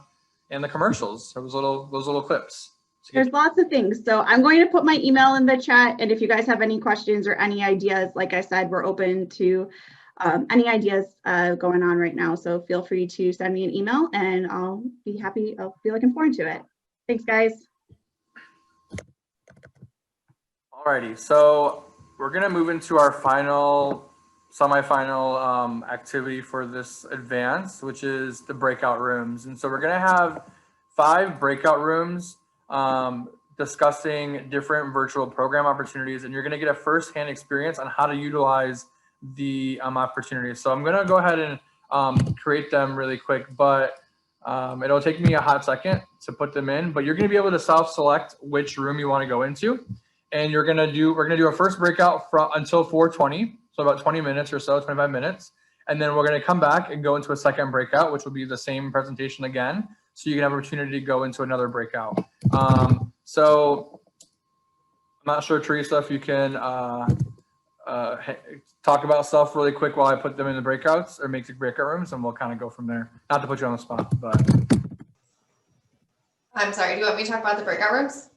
commercials. Those little clips. There's lots of things. So I'm going to put my email in the chat, and if you guys have any questions or any ideas, like I said, we're open to any ideas going on right now. So feel free to send me an email, and I'll be happy. I'll be looking forward to it. Thanks, guys. Alrighty, so we're gonna move into our semifinal activity for this advance, which is the breakout rooms. And so we're gonna have 5 breakout rooms discussing different virtual program opportunities, and you're gonna get a firsthand experience on how to utilize the opportunities. So I'm gonna go ahead and create them really quick, but it'll take me a hot second to put them in, but you're gonna be able to self-select which room you wanna go into. And we're gonna do a first breakout until 4:20, so about 20 minutes or so, 25 minutes. And then we're gonna come back and go into a second breakout, which will be the same presentation again. So you can have an opportunity to go into another breakout. So I'm not sure, Teresa, if you can talk about stuff really quick while I put them in the breakouts or make the breakout rooms, and we'll kind of go from there. Not to put you on the spot, but. I'm sorry, do you want me to talk about the breakout rooms?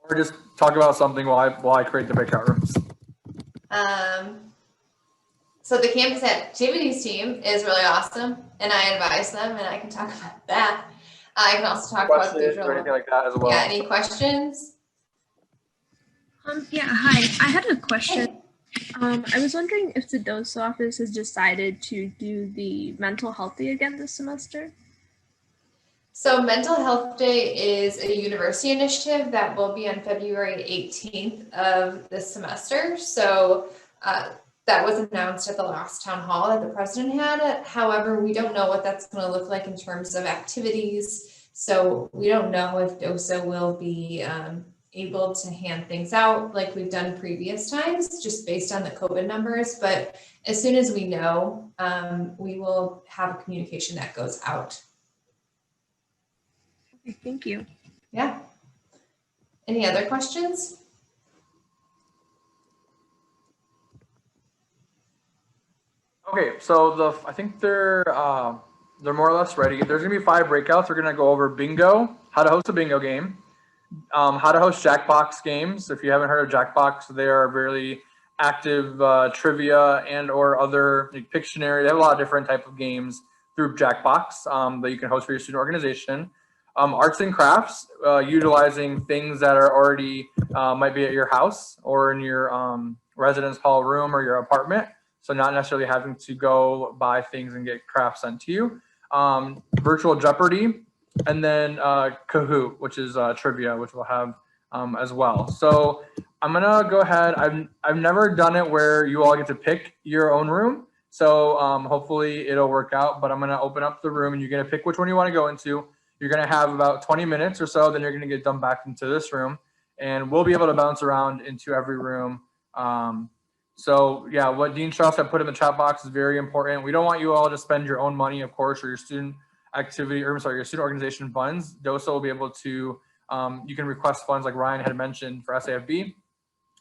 Or just talk about something while I create the breakout rooms. So the campus activities team is really awesome, and I advise them, and I can talk about that. I can also talk about visual. Or anything like that as well. Yeah, any questions? Yeah, hi. I had a question. I was wondering if the DOSO office has decided to do the mental healthy again this semester. So Mental Health Day is a university initiative that will be on February 18th of this semester. So that was announced at the last town hall that the president had. However, we don't know what that's going to look like in terms of activities. So we don't know if DOSA will be able to hand things out like we've done previous times, just based on the COVID numbers. But as soon as we know, we will have a communication that goes out. Okay, thank you. Yeah. Any other questions? Okay, so I think they're more or less ready. There's gonna be 5 breakouts. We're gonna go over bingo, how to host a bingo game, how to host Jackbox games. If you haven't heard of Jackbox, they are very active trivia and or other like Pictionary. They have a lot of different type of games through Jackbox that you can host for your student organization. Arts and crafts, utilizing things that are already might be at your house or in your residence hall room or your apartment. So not necessarily having to go buy things and get crafts sent to you. Virtual Jeopardy, and then Kahoot, which is trivia, which we'll have as well. So I'm gonna go ahead. I've never done it where you all get to pick your own room. So hopefully it'll work out, but I'm gonna open up the room and you're gonna pick which one you wanna go into. You're gonna have about 20 minutes or so, then you're gonna get dumped back into this room and we'll be able to bounce around into every room. So yeah, what Dean Strauss had put in the chat box is very important. We don't want you all to spend your own money, of course, or your student activity, or I'm sorry, your student organization funds. DOSA will be able to, you can request funds like Ryan had mentioned for SAFB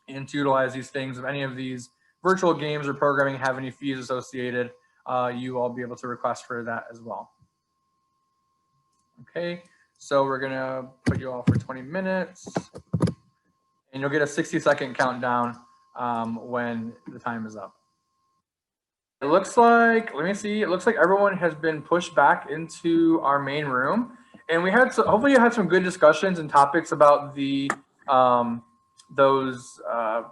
and to utilize these things. If any of these virtual games or programming have any fees associated, you all be able to request for that as well. Okay, so we're gonna put you all for 20 minutes and you'll get a 60-second countdown when the time is up. It looks like, let me see, it looks like everyone has been pushed back into our main room. And we had, hopefully you had some good discussions and topics about the those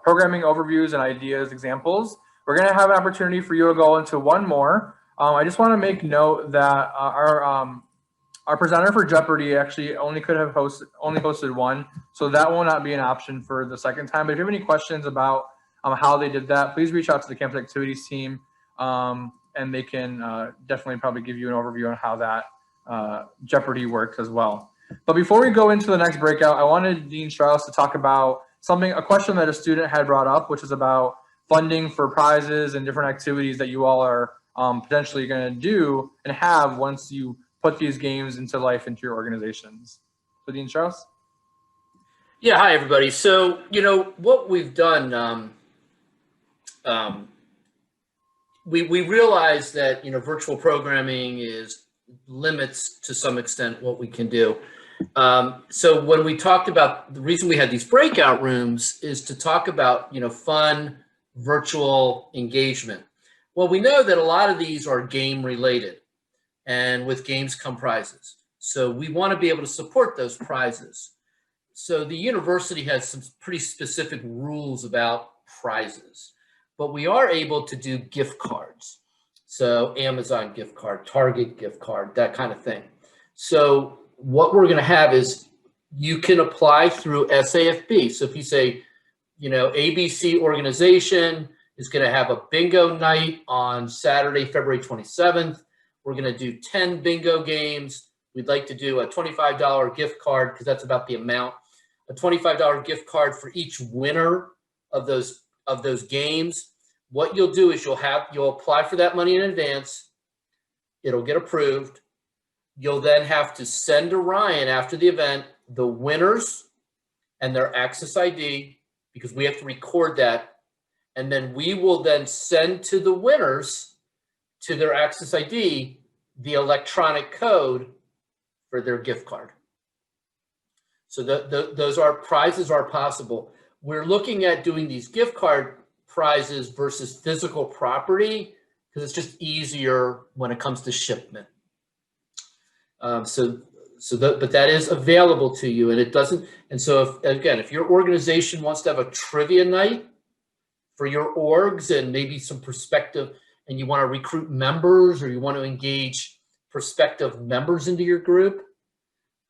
programming overviews and ideas, examples. We're gonna have an opportunity for you to go into one more. I just wanna make note that our presenter for Jeopardy actually only hosted one, so that will not be an option for the second time. But if you have any questions about how they did that, please reach out to the campus activities team, and they can definitely probably give you an overview on how that Jeopardy works as well. But before we go into the next breakout, I wanted Dean Strauss to talk about a question that a student had brought up, which is about funding for prizes and different activities that you all are potentially going to do and have once you put these games into life into your organizations. So Dean Strauss? Yeah, hi everybody. So, you know, what we've done, we realize that, you know, virtual programming limits to some extent what we can do. So when we talked about, the reason we had these breakout rooms is to talk about, you know, fun virtual engagement. Well, we know that a lot of these are game related. And with games come prizes. So we want to be able to support those prizes. So the university has some pretty specific rules about prizes, but we are able to do gift cards. So Amazon gift card, Target gift card, that kind of thing. So what we're going to have is you can apply through SAFB. So if you say, you know, ABC organization is going to have a bingo night on Saturday, February 27th. We're going to do 10 bingo games. We'd like to do a $25 gift card because that's about the amount. A $25 gift card for each winner of those games. What you'll do is you'll apply for that money in advance. It'll get approved. You'll then have to send to Ryan after the event the winners and their access ID because we have to record that. And then we will then send to the winners to their access ID the electronic code for their gift card. So those prizes are possible. We're looking at doing these gift card prizes versus physical property because it's just easier when it comes to shipment. But that is available to you, and it doesn't. And so if your organization wants to have a trivia night for your orgs and maybe some perspective, and you want to recruit members or you want to engage prospective members into your group,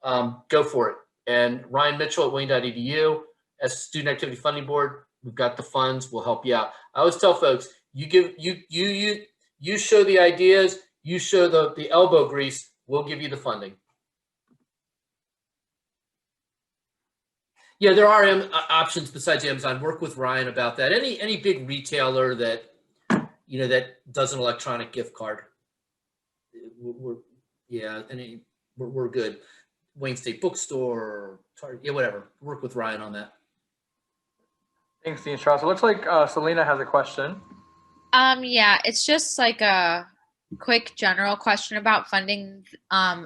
go for it. And Ryan Mitchell at Wayne.edu, as Student Activity Funding Board, we've got the funds. We'll help you out. I always tell folks, you show the ideas, you show the elbow grease, we'll give you the funding. Yeah, there are options besides Amazon. Work with Ryan about that. Any big retailer that that does an electronic gift card, we're good. Wayne State Bookstore, Target, yeah, whatever. Work with Ryan on that. Thanks, Dean Strauss. It looks like Selena has a question. Yeah, it's just like a quick general question about funding.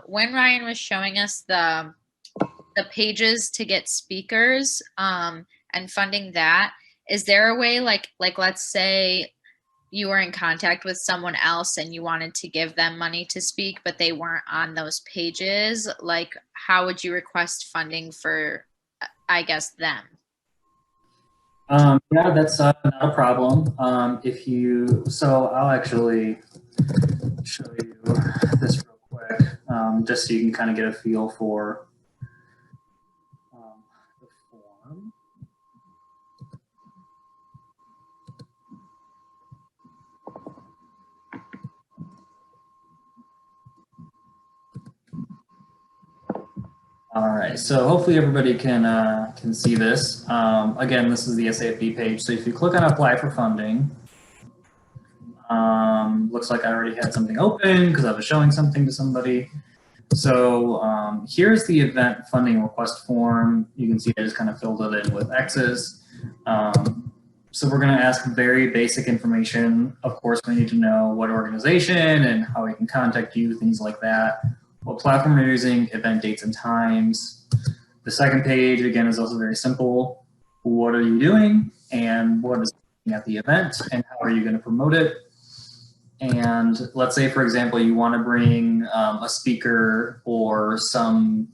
When Ryan was showing us the pages to get speakers and funding that, is there a way like let's say you were in contact with someone else and you wanted to give them money to speak, but they weren't on those pages, like how would you request funding for, I guess, them? Yeah, that's not a problem. So I'll actually show you this real quick, just so you can kind of get a feel for the form. All right, so hopefully everybody can see this. Again, this is the SAFB page. So if you click on apply for funding, looks like I already had something open because I was showing something to somebody. So here's the event funding request form. You can see I just kind of filled it in with X's. So we're going to ask very basic information. Of course, we need to know what organization and how we can contact you, things like that. What platform you're using, event dates and times. The second page, again, is also very simple. What are you doing and what is at the event and how are you going to promote it? And let's say, for example, you want to bring a speaker or some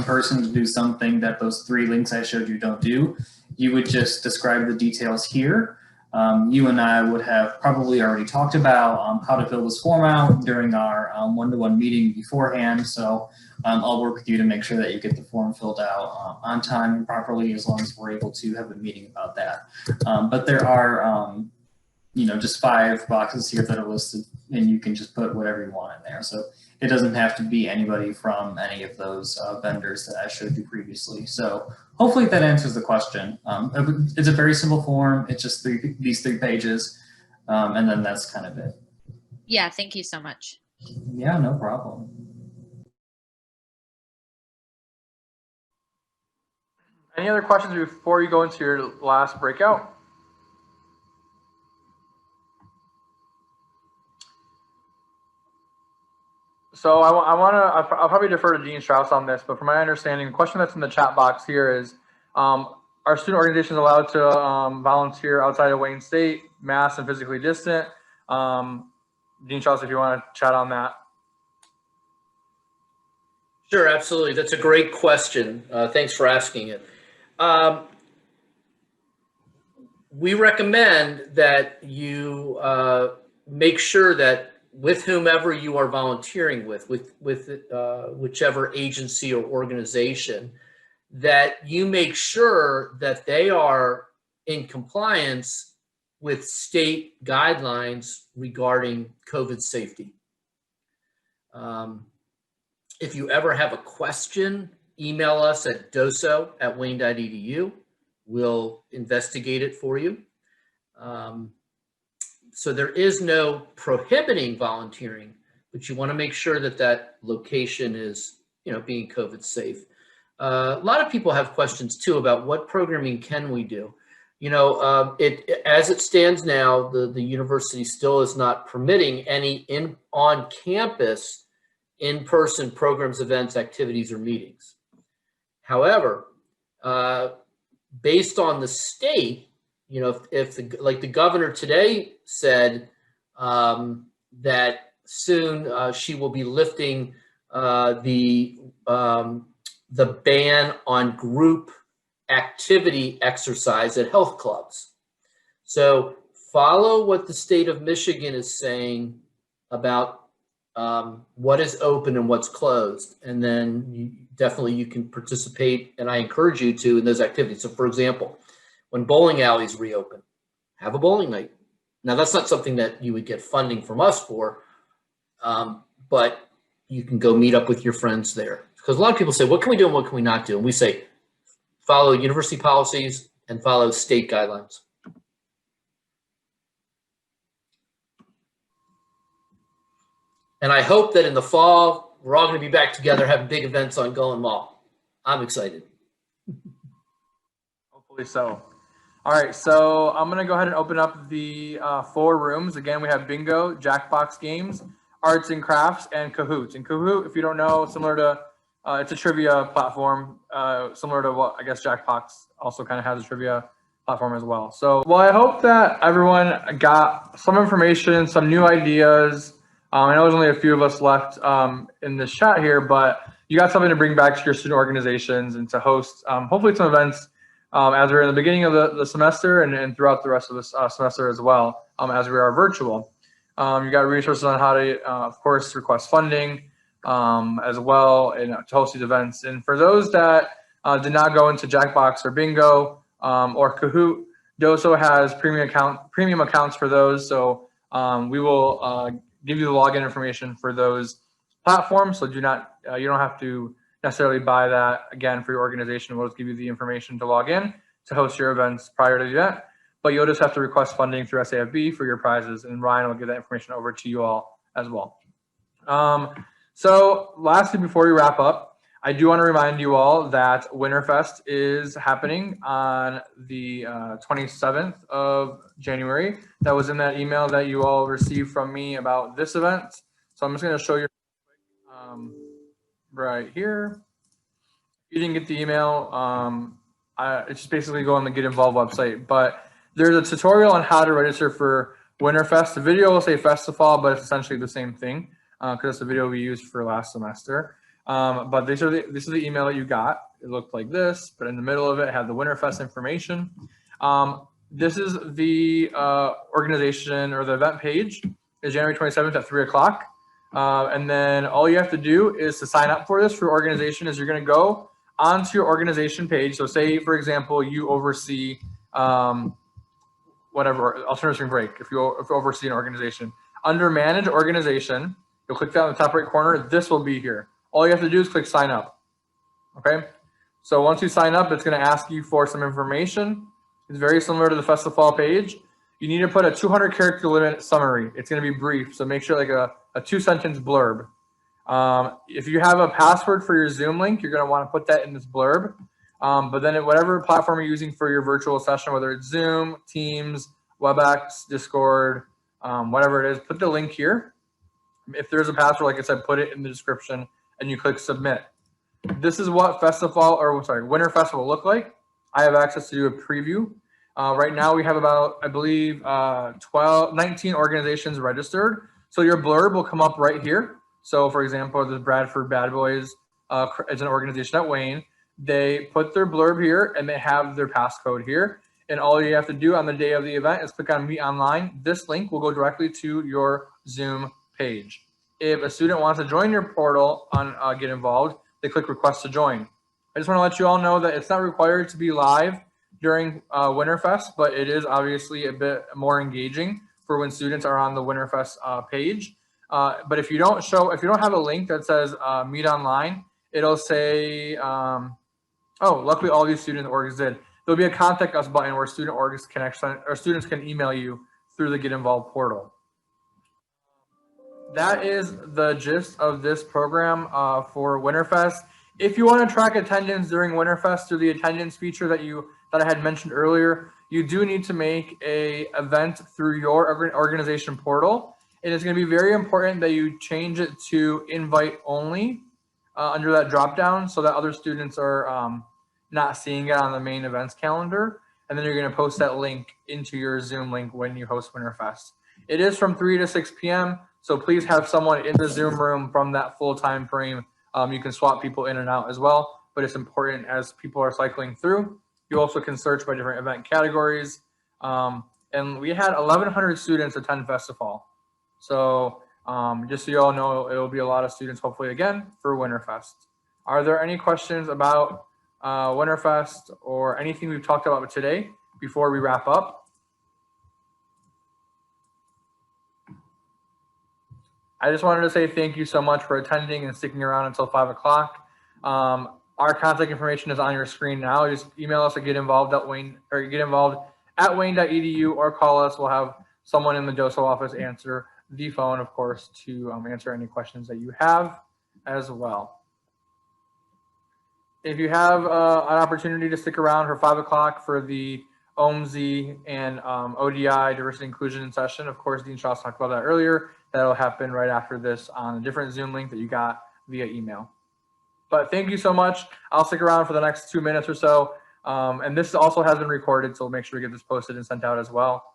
person to do something that those 3 links I showed you don't do. You would just describe the details here. You and I would have probably already talked about how to fill this form out during our one-to-one meeting beforehand. So I'll work with you to make sure that you get the form filled out on time and properly, as long as we're able to have a meeting about that. But there are, just 5 boxes here that are listed, and you can just put whatever you want in there. So it doesn't have to be anybody from any of those vendors that I showed you previously. So hopefully that answers the question. It's a very simple form. It's just these 3 pages, and then that's kind of it. Yeah, thank you so much. Yeah, no problem. Any other questions before you go into your last breakout? So I'll probably defer to Dean Strauss on this, but from my understanding, the question that's in the chat box here is, are student organizations allowed to volunteer outside of Wayne State, masked and physically distant? Dean Strauss, if you want to chat on that. Sure, absolutely. That's a great question. Thanks for asking it. We recommend that you make sure that with whomever you are volunteering with whichever agency or organization, that you make sure that they are in compliance with state guidelines regarding COVID safety. If you ever have a question, email us at doso@wayne.edu. We'll investigate it for you. So there is no prohibiting volunteering, but you want to make sure that that location is, being COVID safe. A lot of people have questions too about what programming can we do. As it stands now, the university still is not permitting any on-campus in-person programs, events, activities, or meetings. However, based on the state, if the governor today said that soon she will be lifting the ban on group activity exercise at health clubs. So follow what the state of Michigan is saying about what is open and what's closed, and then you can participate, and I encourage you to, in those activities. So for example, when bowling alleys reopen, have a bowling night. Now that's not something that you would get funding from us for, but you can go meet up with your friends there. Because a lot of people say, what can we do and what can we not do? And we say, follow university policies and follow state guidelines. And I hope that in the fall, we're all going to be back together having big events on Golan Mall. I'm excited. Hopefully so. All right, so I'm going to go ahead and open up the 4 rooms. Again, we have bingo, Jackbox games, arts and crafts, and Cahoots. And Kahoot, if you don't know, similar to, it's a trivia platform, similar to what I guess Jackbox also kind of has a trivia platform as well. So, well, I hope that everyone got some information, some new ideas. I know there's only a few of us left in this chat here, but you got something to bring back to your student organizations and to host hopefully some events as we're in the beginning of the semester and throughout the rest of this semester as well, as we are virtual. You got resources on how to, of course, request funding as well and to host these events. And for those that did not go into Jackbox or Bingo or Kahoot, Doso has premium accounts for those. So we will give you the login information for those platforms. So you don't have to necessarily buy that again for your organization. We'll just give you the information to log in to host your events prior to the event, but you'll just have to request funding through SAFB for your prizes, and Ryan will give that information over to you all as well. So lastly, before we wrap up, I do want to remind you all that Winterfest is happening on the 27th of January. That was in that email that you all received from me about this event. So I'm just going to show you right here. If you didn't get the email, it's just basically go on the Get Involved website. But there's a tutorial on how to register for Winterfest. The video will say Festival, but it's essentially the same thing because it's the video we used for last semester. But this is the email that you got. It looked like this, but in the middle of it had the Winterfest information. This is the organization or the event page. It's January 27th at 3 o'clock. And then all you have to do is to sign up for this for your organization is you're going to go onto your organization page. So say, for example, you oversee whatever, alternative spring break, if you oversee an organization. Under Manage Organization, you'll click that in the top right corner. This will be here. All you have to do is click Sign Up. Okay? So once you sign up, it's going to ask you for some information. It's very similar to the Festival page. You need to put a 200-character limit summary. It's going to be brief, so make sure like a 2-sentence blurb. If you have a password for your Zoom link, you're going to want to put that in this blurb. But then whatever platform you're using for your virtual session, whether it's Zoom, Teams, WebEx, Discord, whatever it is, put the link here. If there's a password, like I said, put it in the description and you click Submit. This is what Winterfest will look like. I have access to do a preview. Right now we have about, I believe, 19 organizations registered. So your blurb will come up right here. So for example, the Bradford Bad Boys is an organization at Wayne. They put their blurb here and they have their passcode here. And all you have to do on the day of the event is click on Meet Online. This link will go directly to your Zoom page. If a student wants to join your portal on Get Involved, they click Request to Join. I just want to let you all know that it's not required to be live during Winterfest, but it is obviously a bit more engaging for when students are on the Winterfest page. But if you don't have a link that says Meet Online, it'll say, oh, luckily all these student orgs did. There'll be a Contact Us button where student orgs students can email you through the Get Involved portal. That is the gist of this program for Winterfest. If you want to track attendance during Winterfest through the attendance feature that I had mentioned earlier, you do need to make a event through your organization portal. And it's going to be very important that you change it to invite only under that drop down so that other students are not seeing it on the main events calendar. And then you're going to post that link into your Zoom link when you host Winterfest. It is from 3 to 6 p.m. So please have someone in the Zoom room from that full time frame. You can swap people in and out as well, but it's important as people are cycling through. You also can search by different event categories. And we had 1,100 students attend Festival. So Just so you all know, it will be a lot of students hopefully again for Winterfest. Are there any questions about Winterfest or anything we've talked about today before we wrap up? I just wanted to say thank you so much for attending and sticking around until 5 o'clock. Our contact information is on your screen now. Just email us at getinvolved@wayne.edu or call us. We'll have someone in the DOSO office answer the phone, of course, to answer any questions that you have as well. If you have an opportunity to stick around for 5 o'clock for the OMZ and ODI diversity inclusion session, of course, Dean Strauss talked about that earlier. That'll happen right after this on a different Zoom link that you got via email. But thank you so much. I'll stick around for the next 2 minutes or so. And this also has been recorded, so we'll make sure we get this posted and sent out as well.